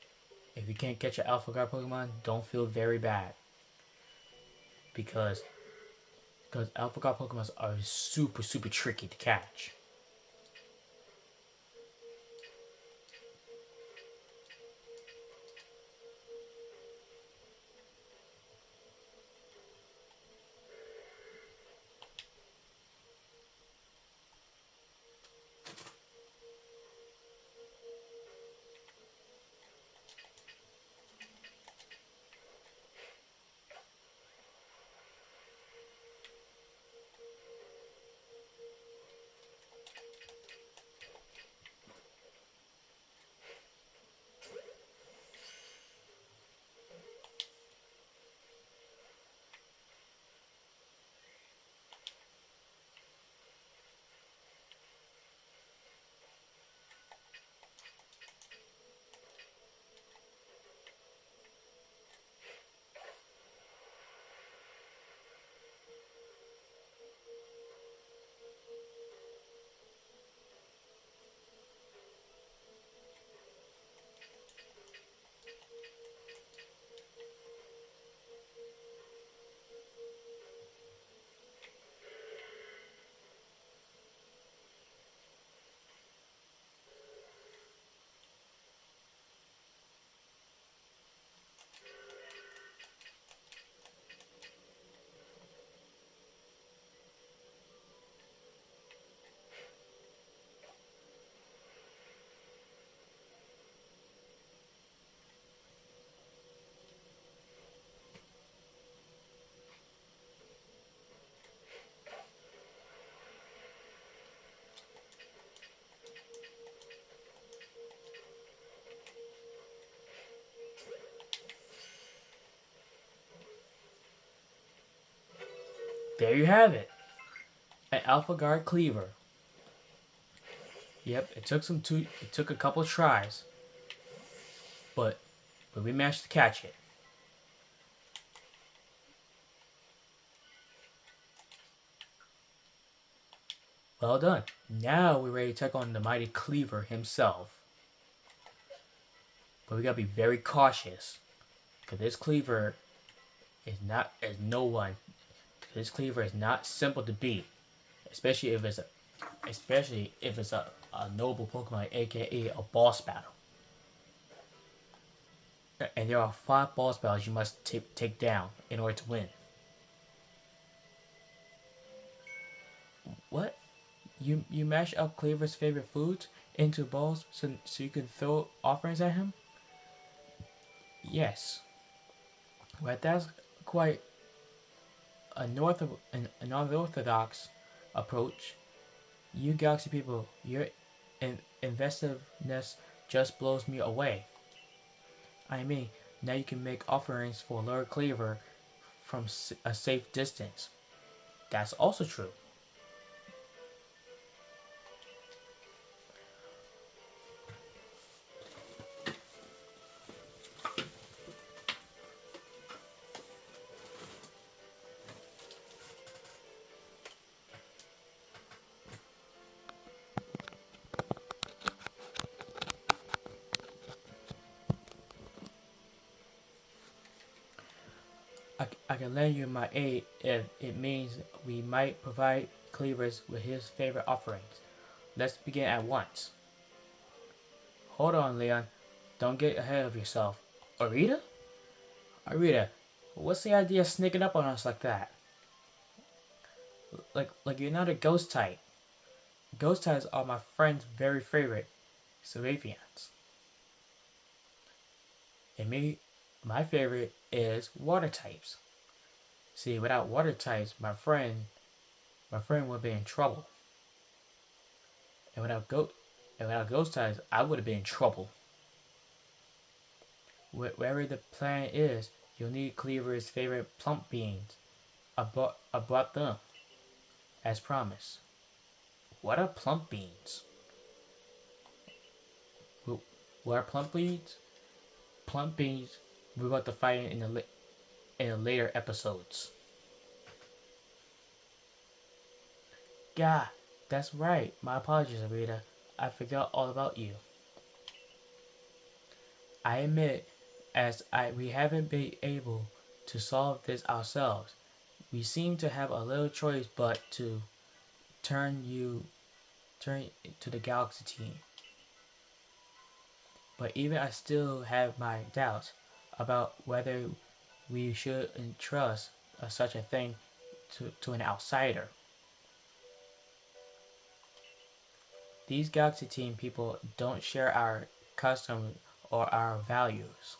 If you can't catch an Alpha Guard Pokemon, don't feel very bad. Because Alpha Guard Pokemon are super, super tricky to catch. There you have it. An Alpha Guard Cleaver. Yep, it took a couple tries, but we managed to catch it. Well done. Now we're ready to take on the mighty Cleaver himself. But we gotta be very cautious. Because this Cleaver is not as no one. This Cleaver is not simple to beat. Especially if it's a noble Pokemon, aka a boss battle. And there are 5 boss battles you must take down in order to win. What? You mash up Cleaver's favorite foods into balls so you can throw offerings at him? Yes. But that's quite an unorthodox approach. You Galaxy people, your inventiveness just blows me away. I mean, now you can make offerings for Lord Cleaver from a safe distance. That's also true. I can lend you my aid if it means we might provide Cleavers with his favorite offerings. Let's begin at once. Hold on, Leon. Don't get ahead of yourself. Arita? Arita, what's the idea of sneaking up on us like that? Like you're not a ghost type. Ghost types are my friend's very favorite, Seravians. And me, my favorite is water types. See, without water types, my friend would be in trouble. And without ghost types, I would have been in trouble. Wherever the planet is, you'll need Cleaver's favorite plump beans. I brought them, as promised. What are plump beans? What are plump beans? Plump beans. We're about to fight in the later episodes. God, that's right. My apologies, Rita. I forgot all about you. I admit, we haven't been able to solve this ourselves. We seem to have a little choice but to turn to the Galaxy team. But even I still have my doubts about whether we should entrust such a thing to an outsider. These Galaxy team people don't share our customs or our values.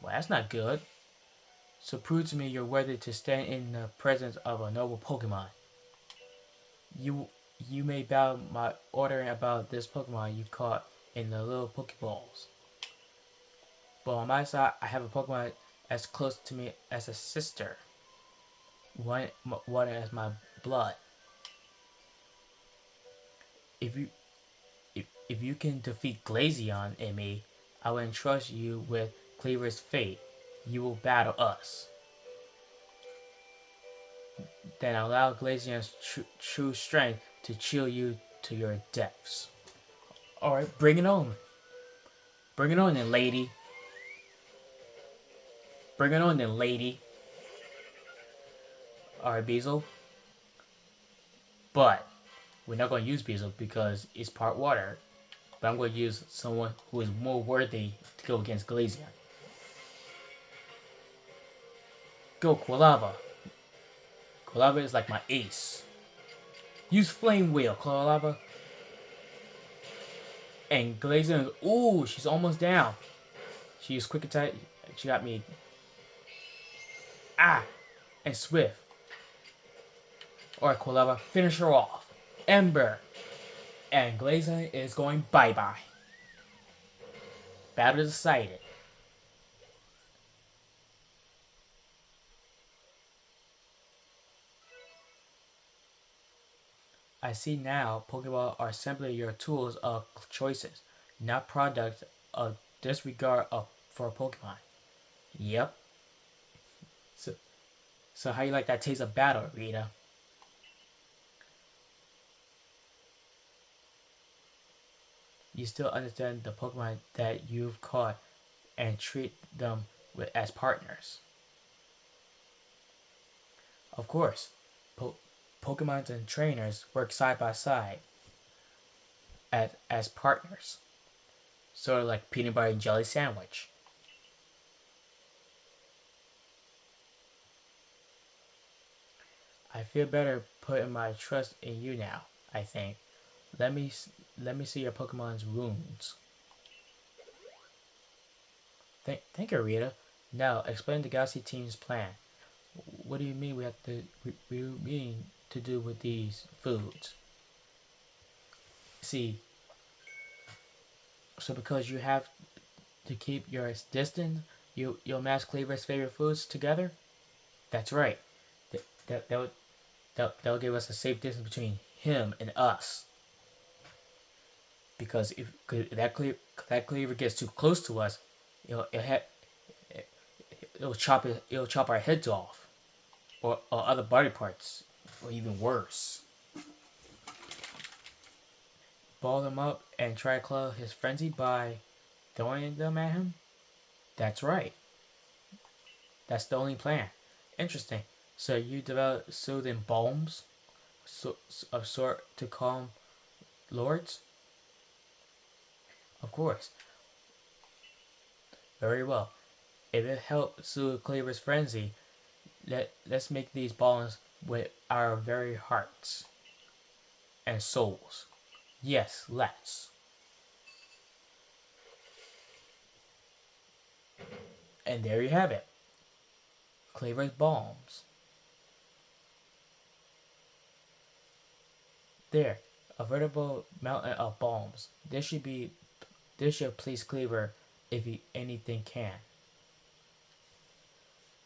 Well, that's not good. So prove to me you're worthy to stand in the presence of a noble Pokemon. You you may bow my ordering about this Pokemon you caught in the little Pokeballs. But on my side, I have a Pokemon as close to me as a sister. One as my blood. If you if you can defeat Glaceon and me, I will entrust you with Cleaver's fate. You will battle us. Then allow Glaceon's true strength to chill you to your depths. Alright, bring it on. Bring it on then, lady. Bring it on then, lady. Alright, Beazle. But we're not going to use Beazle because it's part water. But I'm going to use someone who is more worthy to go against Glaceon. Go, Quilava. Quilava is like my ace. Use Flame Wheel, Quilava. And Glaceon, ooh, she's almost down. She used Quick Attack. She got me. Ah! And Swift. Alright, Quilava, finish her off. Ember. And Glaceon is going bye-bye. Battle decided. I see now Pokeball are simply your tools of choices, not products of disregard for a Pokemon. Yep. So how you like that taste of battle, Rita? You still understand the Pokemon that you've caught and treat them as partners. Of course, Pokemon and trainers work side by side as partners. Sort of like peanut butter and jelly sandwich. I feel better putting my trust in you now, I think. Let me see your Pokemon's wounds. Thank you, Rita. Now, explain the Galaxy team's plan. What do you mean we mean to do with these foods? See, so because you have to keep your distance, you'll match Cleaver's favorite foods together? That's right. That'll give us a safe distance between him and us. Because if that Cleaver gets too close to us, it'll chop our heads off, or other body parts, or even worse. Ball them up and try to quell his frenzy by throwing them at him? That's right. That's the only plan. Interesting. So you develop soothing balms of sort to calm lords? Of course. Very well. If it helps soothe Cleaver's frenzy, let's make these balms with our very hearts and souls. Yes, let's. And there you have it. Cleaver's balms. There, a veritable mountain of balms. This should please Cleaver if anything can.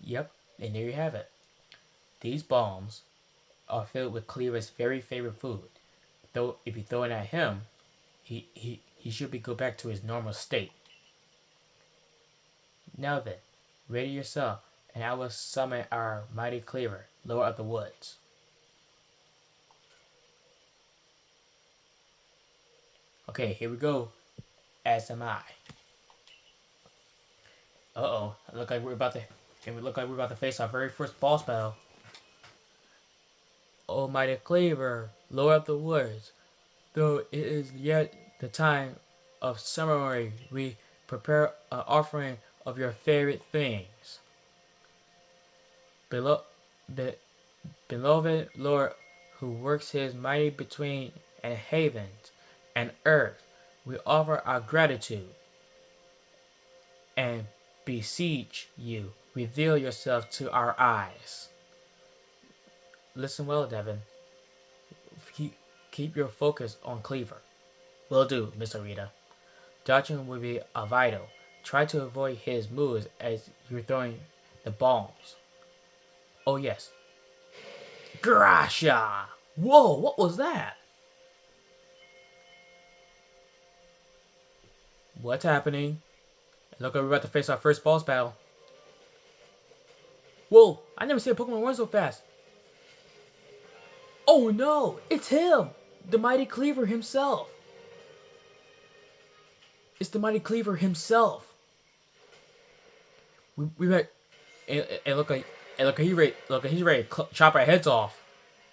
Yep, and there you have it. These balms are filled with Cleaver's very favorite food. Though if you throw it at him, he he should go back to his normal state. Now then, ready yourself, and I will summon our mighty Cleaver, Lord of the Woods. Okay, here we go. As am I. Uh-oh. It look like we're about to face our very first boss battle. Almighty Cleaver, Lord of the Woods, though it is yet the time of ceremony, we prepare an offering of your favorite things. Beloved Lord, who works his mighty between and heavens and earth, we offer our gratitude and beseech you, reveal yourself to our eyes. Listen well, Devin. Keep your focus on Cleaver. Will do, Miss Arita. Dodging will be vital. Try to avoid his moves as you're throwing the bombs. Oh yes. Grasha! Whoa, what was that? What's happening? Look like we're about to face our first boss battle. Whoa, I never seen a Pokemon run so fast. Oh no, it's him! The Mighty Cleaver himself. It's the Mighty Cleaver himself. We better, and look like he's ready to chop our heads off.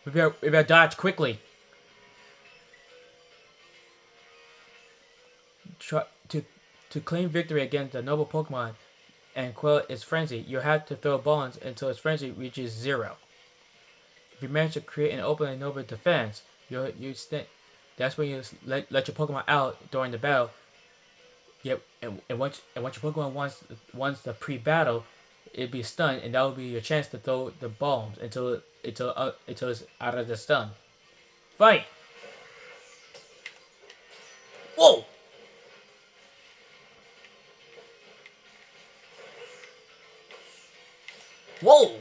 We better dodge quickly. Try to claim victory against the noble Pokemon and quell its frenzy, you have to throw bombs until its frenzy reaches 0. If you manage to create an open and noble defense, that's when you let your Pokemon out during the battle. Yep, and once your Pokemon wants the pre-battle, it'd be stunned, and that will be your chance to throw the bombs until it's out of the stun. Fight! Whoa! Whoa!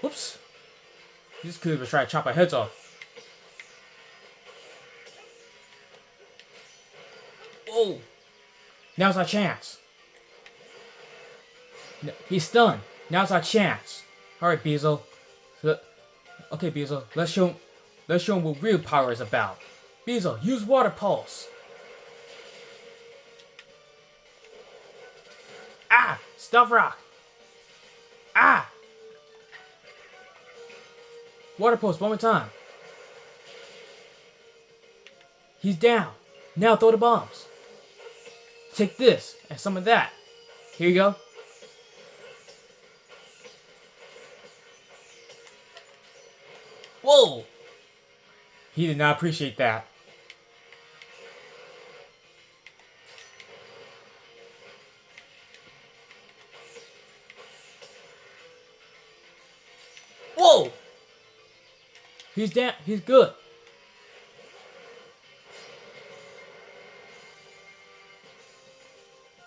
Whoops! This kid was trying to chop our heads off. Whoa! Now's our chance. He's stunned. Now's our chance. Alright, Beezle. Okay, Beezle. Let's show him what real power is about. Beezle, use Water Pulse. Ah! Stealth Rock! Ah! Water Pulse, one more time. He's down. Now throw the bombs. Take this and some of that. Here you go. Whoa! He did not appreciate that. Whoa! He's down. He's good.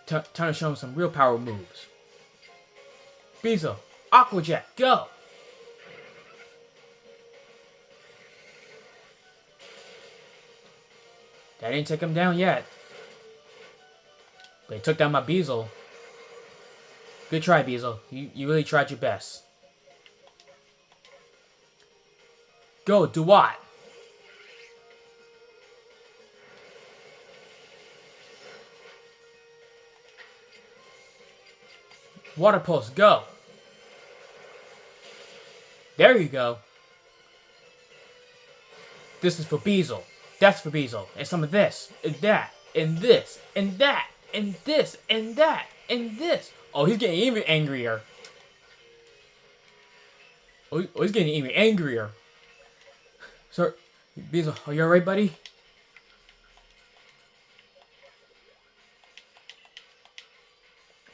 Time to show him some real power moves. Beezle, Aqua Jet, go! That didn't take him down yet. But it took down my Beezle. Good try, Beezle. You really tried your best. Go, do what? Water Pulse, go. There you go. This is for Beezle. That's for Beezle. And some of this, and that, and this, and that, and this, and that, and this. Oh, he's getting even angrier. Oh, he's getting even angrier. Sir, Beezle, are you alright, buddy?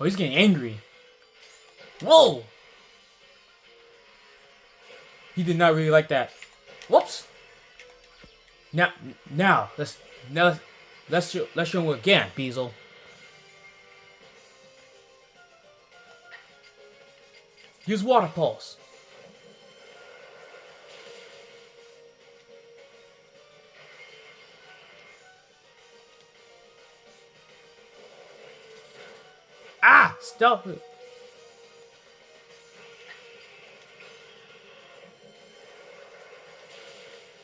Oh, he's getting angry. Whoa! He did not really like that. Whoops! Now let's show him again, Beezle. Use Water Pulse. Ah! Stop it!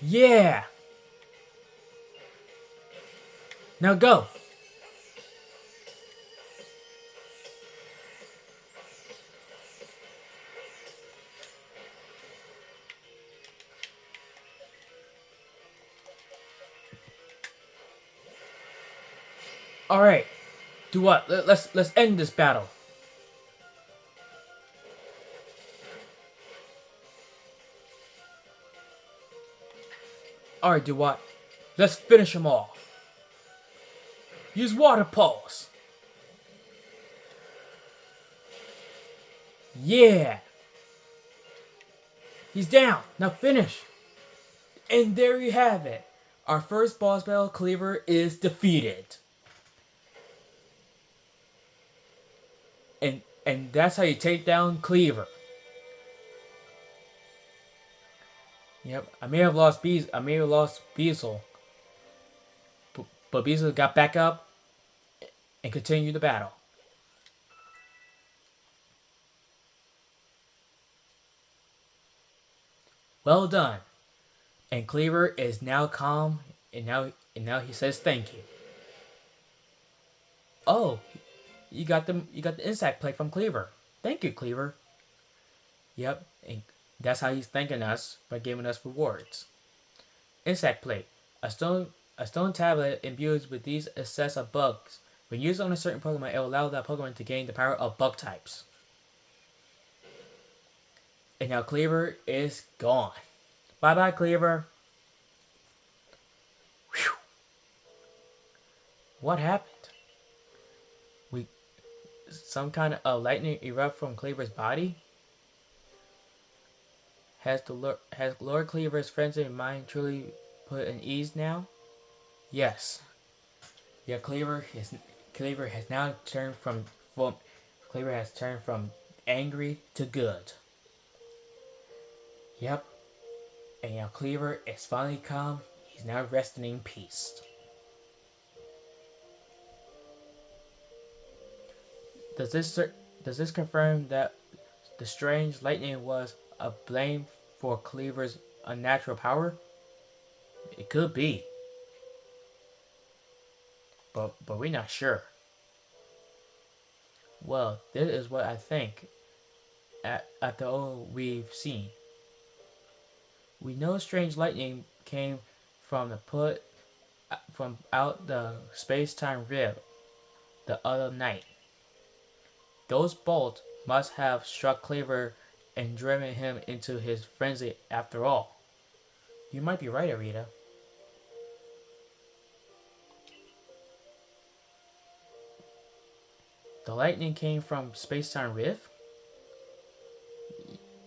Yeah! Now go! Alright. Do what? Let's end this battle. Alright, do what? Let's finish him off. Use water pulse. Yeah! He's down. Now finish. And there you have it. Our first boss battle, Cleaver, is defeated. And that's how you take down Cleaver. Yep, I may have lost Beazle, but Beazle got back up and continued the battle. Well done. And Cleaver is now calm, and now he says thank you. Oh, you got the insect plate from Cleaver. Thank you, Cleaver. Yep, and that's how he's thanking us by giving us rewards. Insect plate, a stone tablet imbued with these assets of bugs. When used on a certain Pokemon, it will allow that Pokemon to gain the power of bug types. And now Cleaver is gone. Bye bye, Cleaver. Whew. What happened? Some kind of lightning erupt from Cleaver's body? Has Lord Cleaver's frenzied mind truly put at ease now? Yes. Yeah, Cleaver has now turned from angry to good. Yep. And now Cleaver is finally calm. He's now resting in peace. Does this confirm that the strange lightning was a blame for Cleaver's unnatural power? It could be. But we're not sure. Well, this is what I think after all we've seen. We know strange lightning came from out the space-time rift the other night. Those bolts must have struck Cleaver and driven him into his frenzy after all. You might be right, Arita. The lightning came from space-time rift?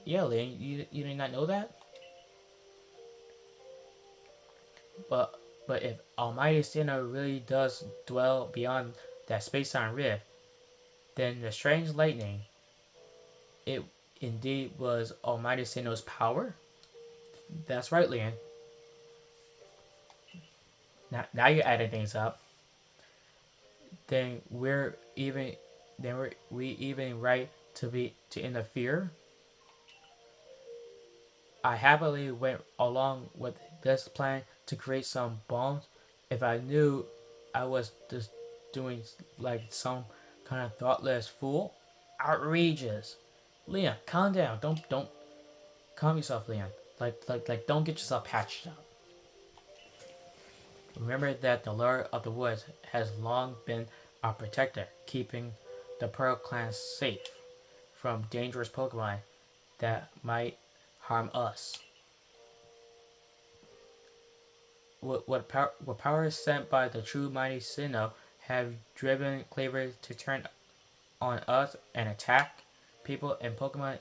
Yeah, Lane, you did not know that? But if Almighty Sinnoh really does dwell beyond that space-time rift, then the strange lightning, it indeed was Almighty Sinnoh's power? That's right, Leon. Now you're adding things up. Then we're even right to interfere? I happily went along with this plan to create some bombs if I knew I was just doing like some kind of thoughtless fool. Outrageous. Leon, calm down. Don't calm yourself, Leon. Like don't get yourself patched up. Remember that the Lord of the Woods has long been our protector, keeping the Pearl Clan safe from dangerous Pokemon that might harm us. What power sent by the true mighty Sinnoh have driven Cleaver to turn on us and attack people and Pokemon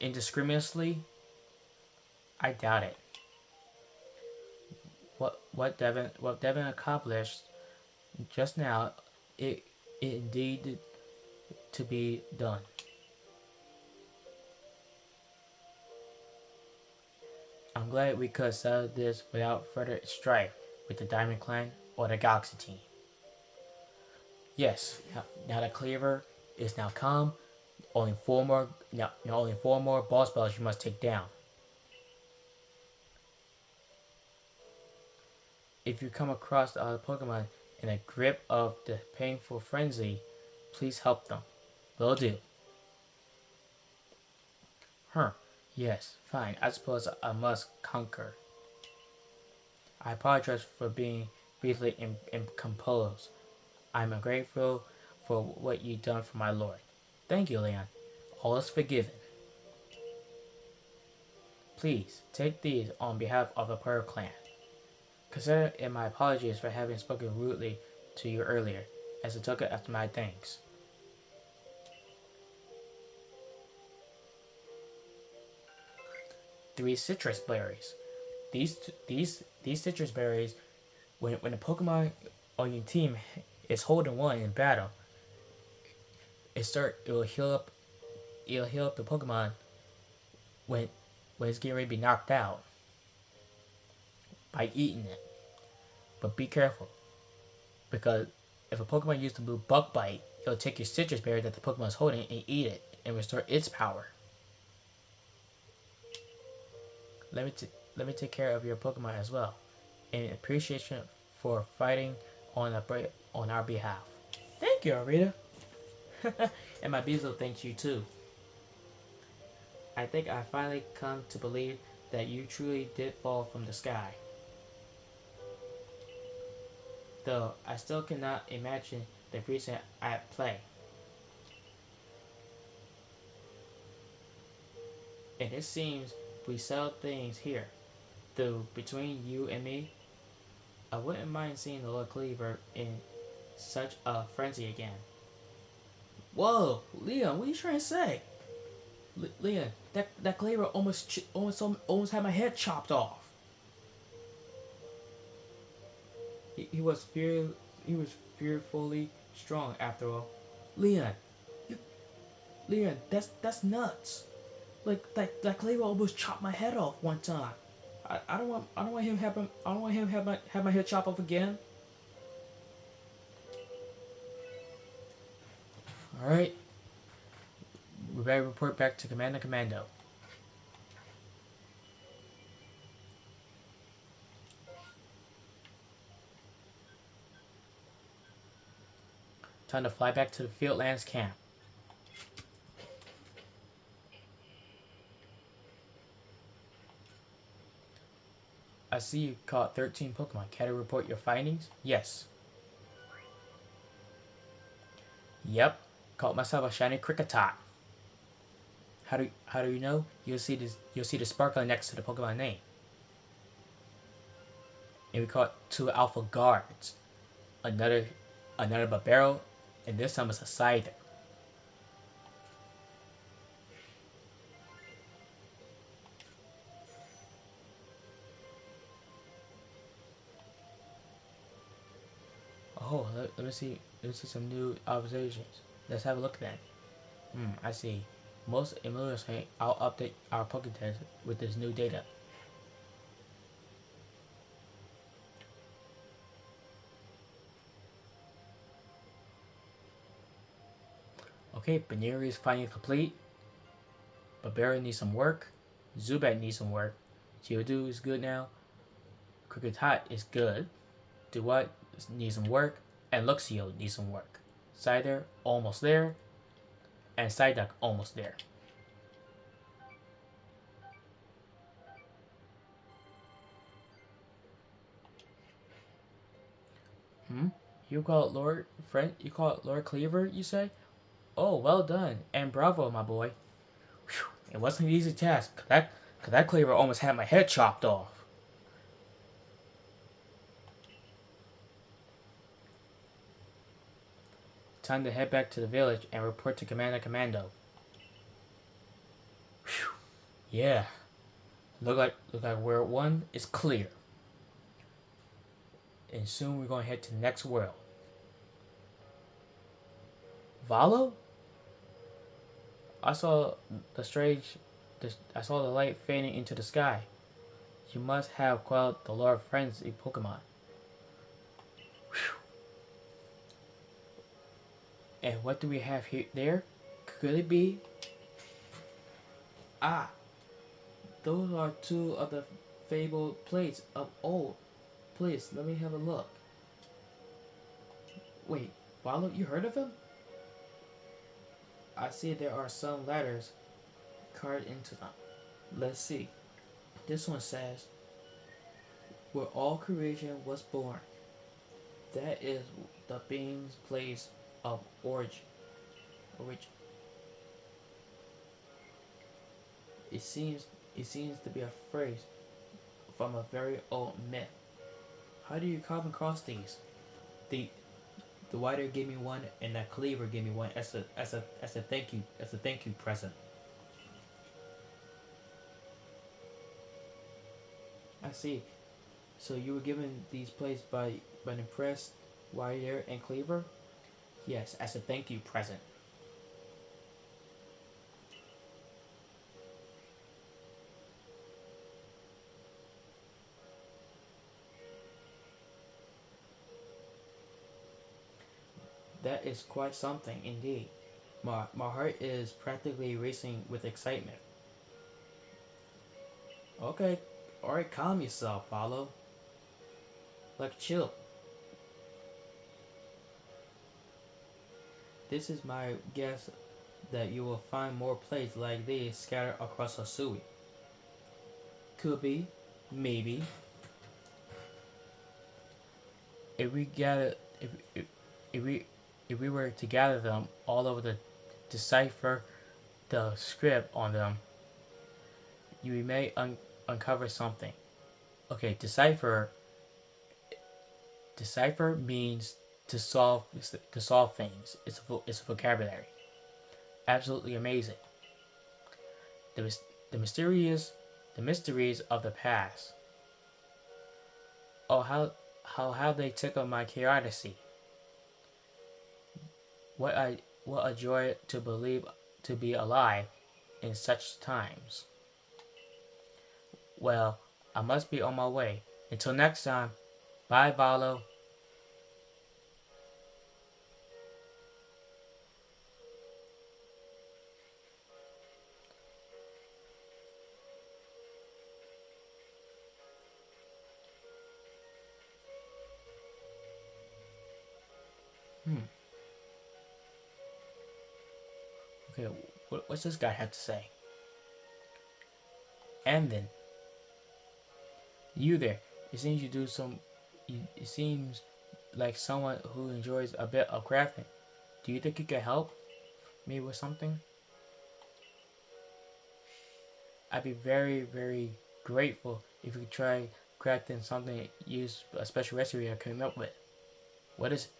indiscriminately? I doubt it. What Devin accomplished just now, it indeed to be done. I'm glad we could settle this without further strife with the Diamond Clan or the Galaxy team. Yes, now that Cleaver is now calm. Only four more. Now, only four more boss battles you must take down. If you come across the other Pokemon in a grip of the painful frenzy, please help them. Will do. Huh. Yes, fine. I suppose I must conquer. I apologize for being briefly incomposed. I'm grateful for what you've done for my lord. Thank you, Leon. All is forgiven. Please, take these on behalf of the Pearl Clan. Consider it my apologies for having spoken rudely to you earlier, as a token of my thanks. 3 citrus berries. These citrus berries, when a Pokemon on your team is holding one in battle, it will heal up the Pokemon when it's getting ready to be knocked out by eating it. But be careful, because if a Pokemon uses the move Bug Bite, it'll take your citrus berry that the Pokemon is holding and eat it and restore its power. Let me take care of your Pokemon as well, in appreciation for fighting on our behalf. Thank you, Arita. And my Beezle thanks you too. I think I finally come to believe that you truly did fall from the sky. Though I still cannot imagine the reason at play. And it seems we settled things here. Though between you and me, I wouldn't mind seeing the Lord Cleaver in such a frenzy again. Whoa, Leon, what are you trying to say? Leon, that Cleaver almost had my head chopped off. He was fearfully strong after all. Leon, that's nuts. Like that Cleaver almost chopped my head off one time. I don't want him have my head chopped off again. All right, we better report back to Commando. Time to fly back to the Fieldlands camp. I see you caught 13 Pokemon. Can I report your findings? Yes. Yep. Caught myself a shiny Kricketot. How do you know? You'll see the sparkle next to the Pokemon name. And we caught 2 Alpha Guards. Another Barbaro, and this time it's a Scyther. Oh, let me see some new observations. Let's have a look then. I see. Most immediately, I'll update our Pokédex with this new data. Okay, Baneri is finally complete. Barbaro needs some work. Zubat needs some work. Geodude is good now. Kricketot is good. Duat needs some work. And Luxio needs some work. Scyther, almost there. And Psyduck, almost there. You call it Lord Cleaver, you say? Oh, well done. And bravo, my boy. Whew, it wasn't an easy task. Cause that Cleaver almost had my head chopped off. Time to head back to the village and report to Commando. Whew. Yeah. Look like World 1 is clear. And soon we're going to head to the next world. Valo? I saw the light fading into the sky. You must have quelled the Lord Frenzy Pokemon. Whew. And what do we have here there? Could it be? Ah, those are two of the fabled plates of old. Please, let me have a look. Wait, Follow, you heard of him? I see there are some letters carved into them. Let's see. This one says, where all creation was born. That is the being's place of origin. It seems it seems to be a phrase from a very old myth. How do you come across these? The the writer gave me one, and the cleaver gave me one as a thank you present. I see. So you were given these plates by an impressed writer and cleaver? Yes, as a thank you present. That is quite something indeed. My heart is practically racing with excitement. Okay, alright, calm yourself, Paulo. Like, chill. This is my guess that you will find more plates like these scattered across Hasui. Could be, maybe. If we gather, if we if we were to gather them all over the decipher the script on them, you may uncover something. Okay, decipher means to solve things. It's a vocabulary. Absolutely amazing. The the mysterious the mysteries of the past. Oh, how have they tickled my curiosity? What a joy to believe to be alive in such times. Well, I must be on my way. Until next time, bye, Valo. Hmm. Okay, what's this guy have to say? And then, you there. It seems you do some. It seems like someone who enjoys a bit of crafting. Do you think you could help me with something? I'd be very, very grateful if you could try crafting something, use a special recipe I came up with. What is it?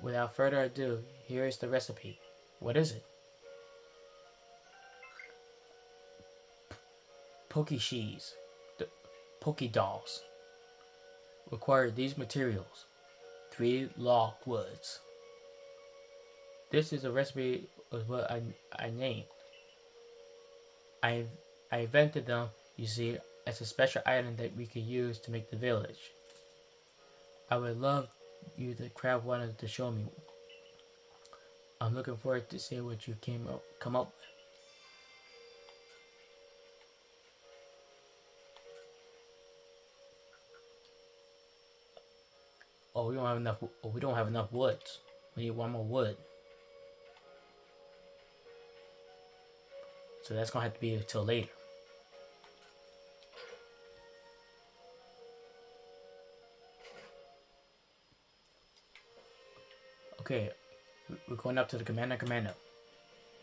Without further ado, here is the recipe. What is it? Pokeshees, the Poke Dolls, require these materials: 3 log woods. This is a recipe of what I named. I, I invented them, you see, as a special item that we could use to make the village. I would love you to craft one to show me. I'm looking forward to seeing what you come up with. Oh, we don't have enough. Oh, we don't have enough woods. We need one more wood. So that's gonna have to be until later. Okay, we're going up to the commando.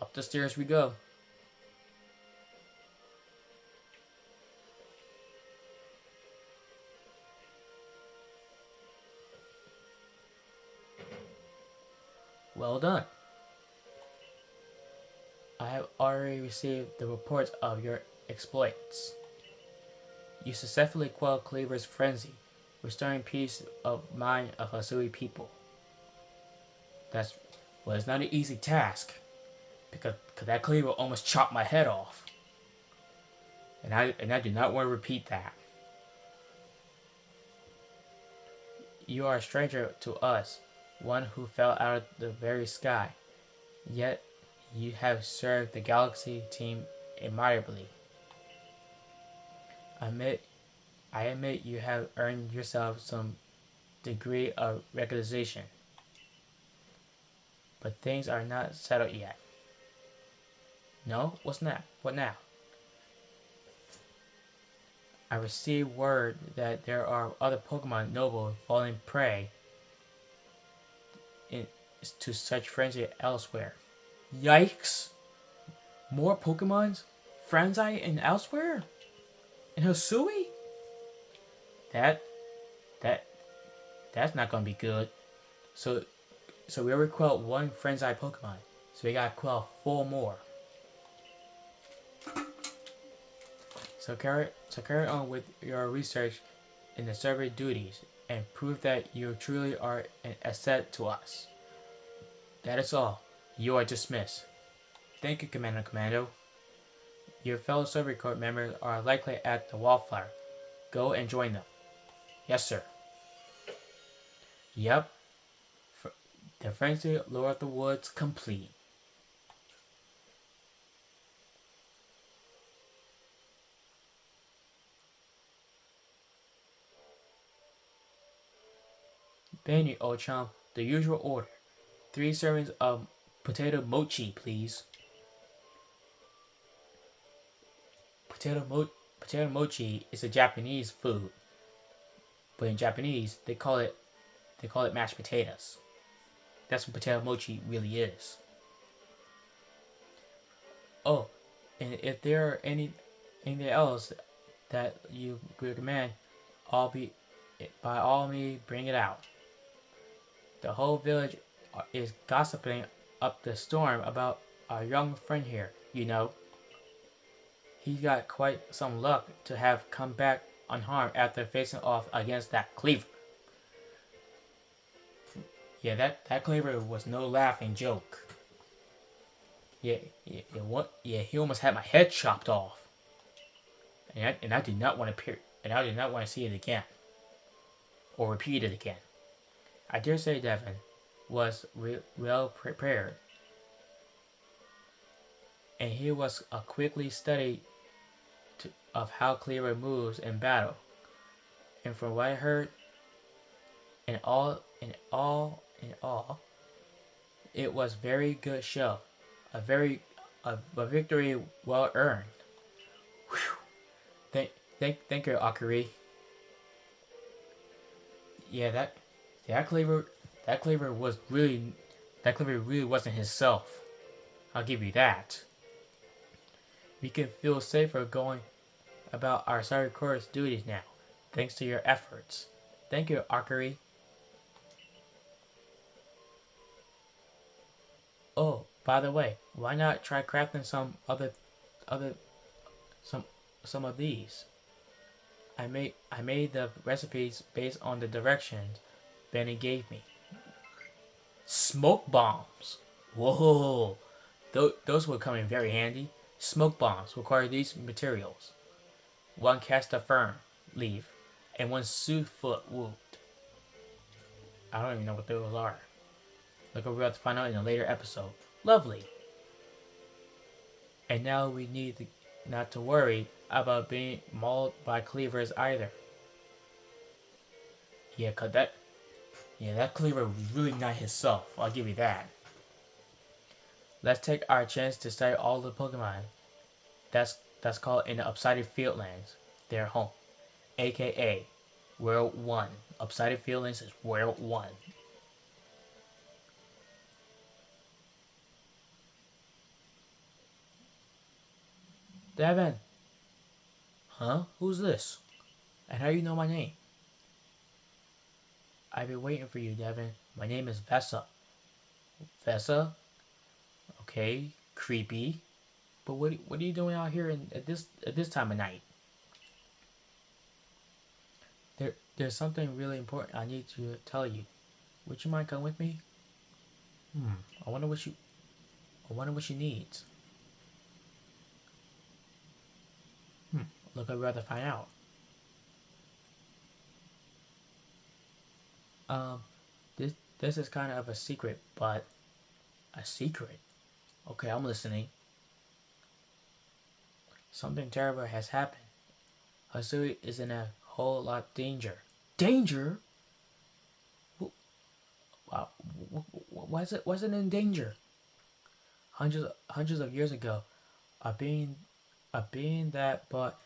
Up the stairs we go. Well done. I have already received the reports of your exploits. You successfully quelled Cleaver's frenzy, restoring peace of mind of Hasui people. That's well, it's not an easy task because that Cleaver almost chopped my head off, and I do not want to repeat that. You are a stranger to us, one who fell out of the very sky. Yet you have served the Galaxy team admirably. Admit, I admit you have earned yourself some degree of recognition, but things are not settled yet. No? What's that? What now? I received word that there are other Pokemon noble falling prey in, to such frenzy elsewhere. Yikes! More Pokemons? Franzai and elsewhere? In Hisui? That that that's not gonna be good. So we already quelled one Franzai Pokemon. So we gotta quell 4 more. So carry on with your research in the survey duties and prove that you truly are an asset to us. That is all. You are dismissed. Thank you, Commander Commando. Your fellow survey corps members are likely at the Wallflower. Go and join them. Yes, sir. Yep. The frenzy lure of the woods complete. Benny, old chum, the usual order. 3 servings of potato mochi, please. Potato mochi is a Japanese food, but in Japanese they call it mashed potatoes. That's what potato mochi really is. Oh, and if there are anything else that you recommend, by all means bring it out. The whole village is gossiping up the storm about our young friend here. You know, he got quite some luck to have come back unharmed after facing off against that Cleaver. Yeah, that Cleaver was no laughing joke. Yeah, he almost had my head chopped off, and I did not want to see it again, or repeat it again. I dare say Devin was well prepared, and he was a quickly study of how Cleaver moves in battle. And from what I heard, in all, it was very good show, a victory well earned. Whew. Thank you, Akari. Yeah, that Cleaver really wasn't himself. I'll give you that. We can feel safer going about our Sorry Chorus duties now, thanks to your efforts. Thank you, Akari. Oh, by the way, why not try crafting some other some of these? I made the recipes based on the directions Benny gave me. Smoke bombs. Whoa, those would come in very handy. Smoke bombs require these materials: 1 Casta Fern leaf and 1 Soothfoot wood. I don't even know what those are. Look, we're about to find out in a later episode. Lovely. And now we need not to worry about being mauled by Cleavers either. Yeah, that Cleaver was really not himself. I'll give you that. Let's take our chance to study all the Pokemon. That's called in the Upsided Fieldlands, their home, aka World 1. Upsided Fieldlands is World 1. Devin. Huh? Who's this? And how do you know my name? I've been waiting for you, Devin. My name is Vesa. Vesa? Okay, creepy. But what are you doing out here at this time of night? There's something really important I need to tell you. Would you mind coming with me? I wonder what she needs. Look, I'd rather find out. Um, this This is kind of a secret, but a secret? Okay, I'm listening. Something terrible has happened. Hasui is in a whole lot of danger. Danger? Why is it wasn't in danger? Hundreds of years ago, a being that brought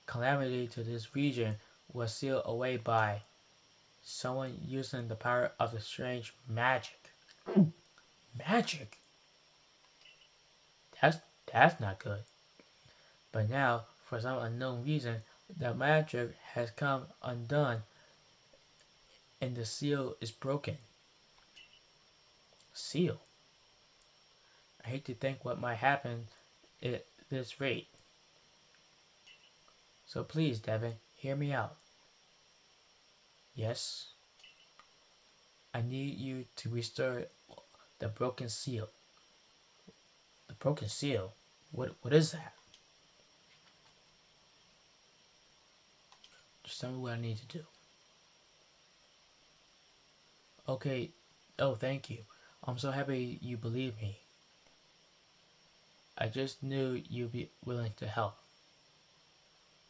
calamity to this region was sealed away by someone using the power of the strange magic. Magic? That's that's not good. But now, for some unknown reason, the magic has come undone and the seal is broken. Seal? I hate to think what might happen at this rate. So please, Devin, hear me out. Yes, I need you to restore the broken seal. The broken seal? What is that? Just tell me what I need to do. Okay. Oh, thank you. I'm so happy you believe me. I just knew you'd be willing to help.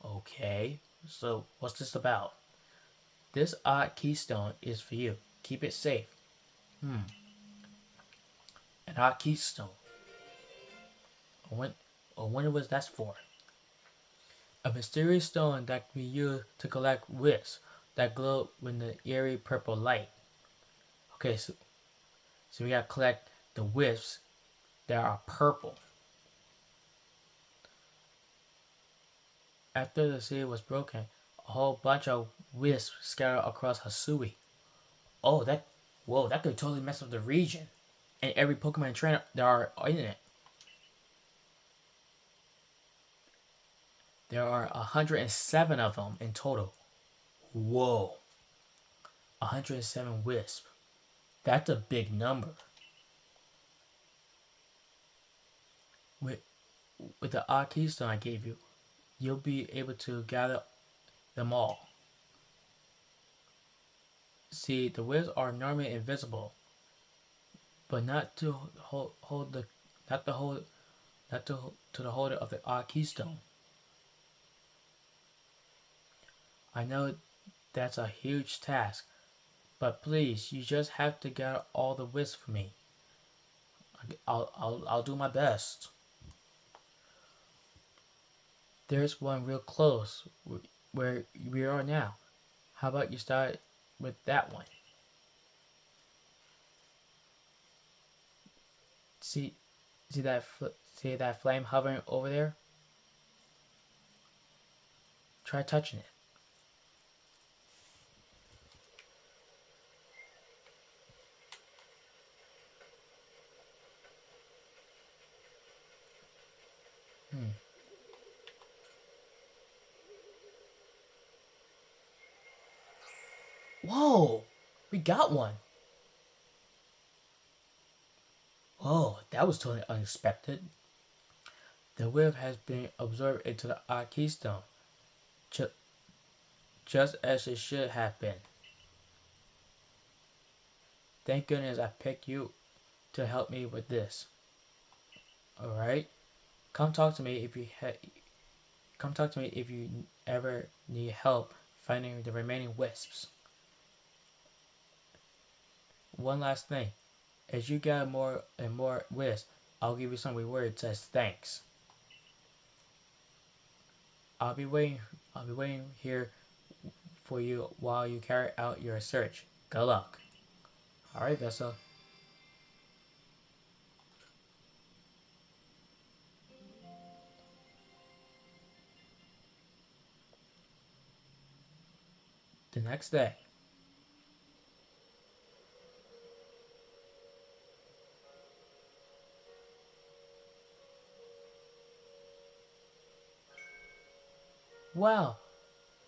Okay. So, what's this about? This odd keystone is for you. Keep it safe. An odd keystone. When, I wonder what that's for. A mysterious stone that can be used to collect wisps that glow with the eerie purple light. Okay, so we gotta collect the wisps that are purple. After the seal was broken, a whole bunch of wisps scattered across Hasui. Oh, that could totally mess up the region and every Pokemon trainer that are in it. There are 107 of them in total. Whoa, 107 wisps. That's a big number. With with the odd keystone I gave you, you'll be able to gather them all. See, the wisps are normally invisible, but not to hold the not to hold not to the holder of the odd keystone. I know that's a huge task, but please, you just have to gather all the wisps for me. I'll do my best. There's one real close where we are now. How about you start with that one? See, see that flame hovering over there? Try touching it. Hmm. Whoa! We got one! Whoa, that was totally unexpected. The wave has been absorbed into the odd keystone, ju- just as it should have been. Thank goodness I picked you to help me with this. Alright? Come talk to me if you come talk to me if you ever need help finding the remaining wisps. One last thing. As you gather more and more wisps, I'll give you some rewards as thanks. I'll be waiting I'll be waiting here for you while you carry out your search. Good luck. Alright, Vessel. The next day. Wow,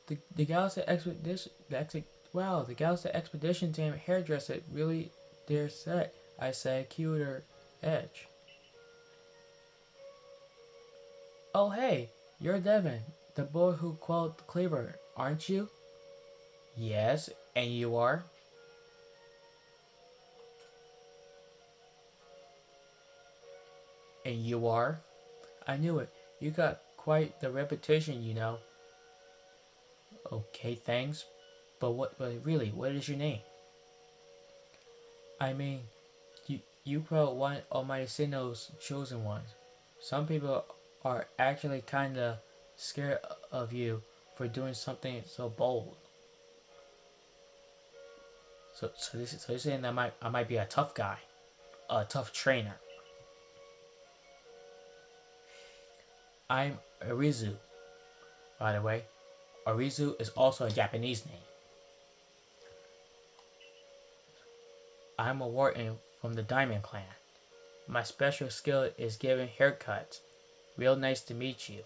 the Galaxy Expedition the Galaxy Expedition team hairdresser really dare set. I said cuter edge. Oh hey, you're Devin, the boy who quelled Cleaver, aren't you? Yes, and you are? And you are? I knew it. You got quite the reputation, you know. Okay, thanks. But really, what is your name? I mean, you probably one of my Sinnoh's chosen ones. Some people are actually kinda scared of you for doing something so bold. So you're saying that I might be a tough guy, a tough trainer. I'm Arizu, by the way. Arizu is also a Japanese name. I'm a warden from the Diamond Clan. My special skill is giving haircuts. Real nice to meet you.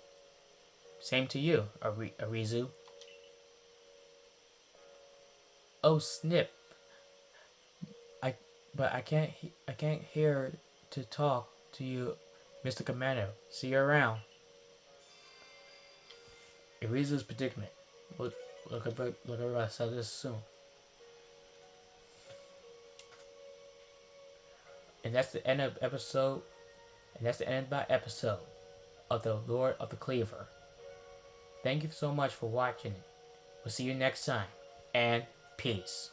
Same to you, Arizu. Oh snip! I but I can't hear to talk to you, Mr. Commando. See you around. Arizu's predicament. Look about to sell this soon. And that's the end of episode. And that's the end of my episode of the Lord of the Cleaver. Thank you so much for watching it. We'll see you next time. And peace.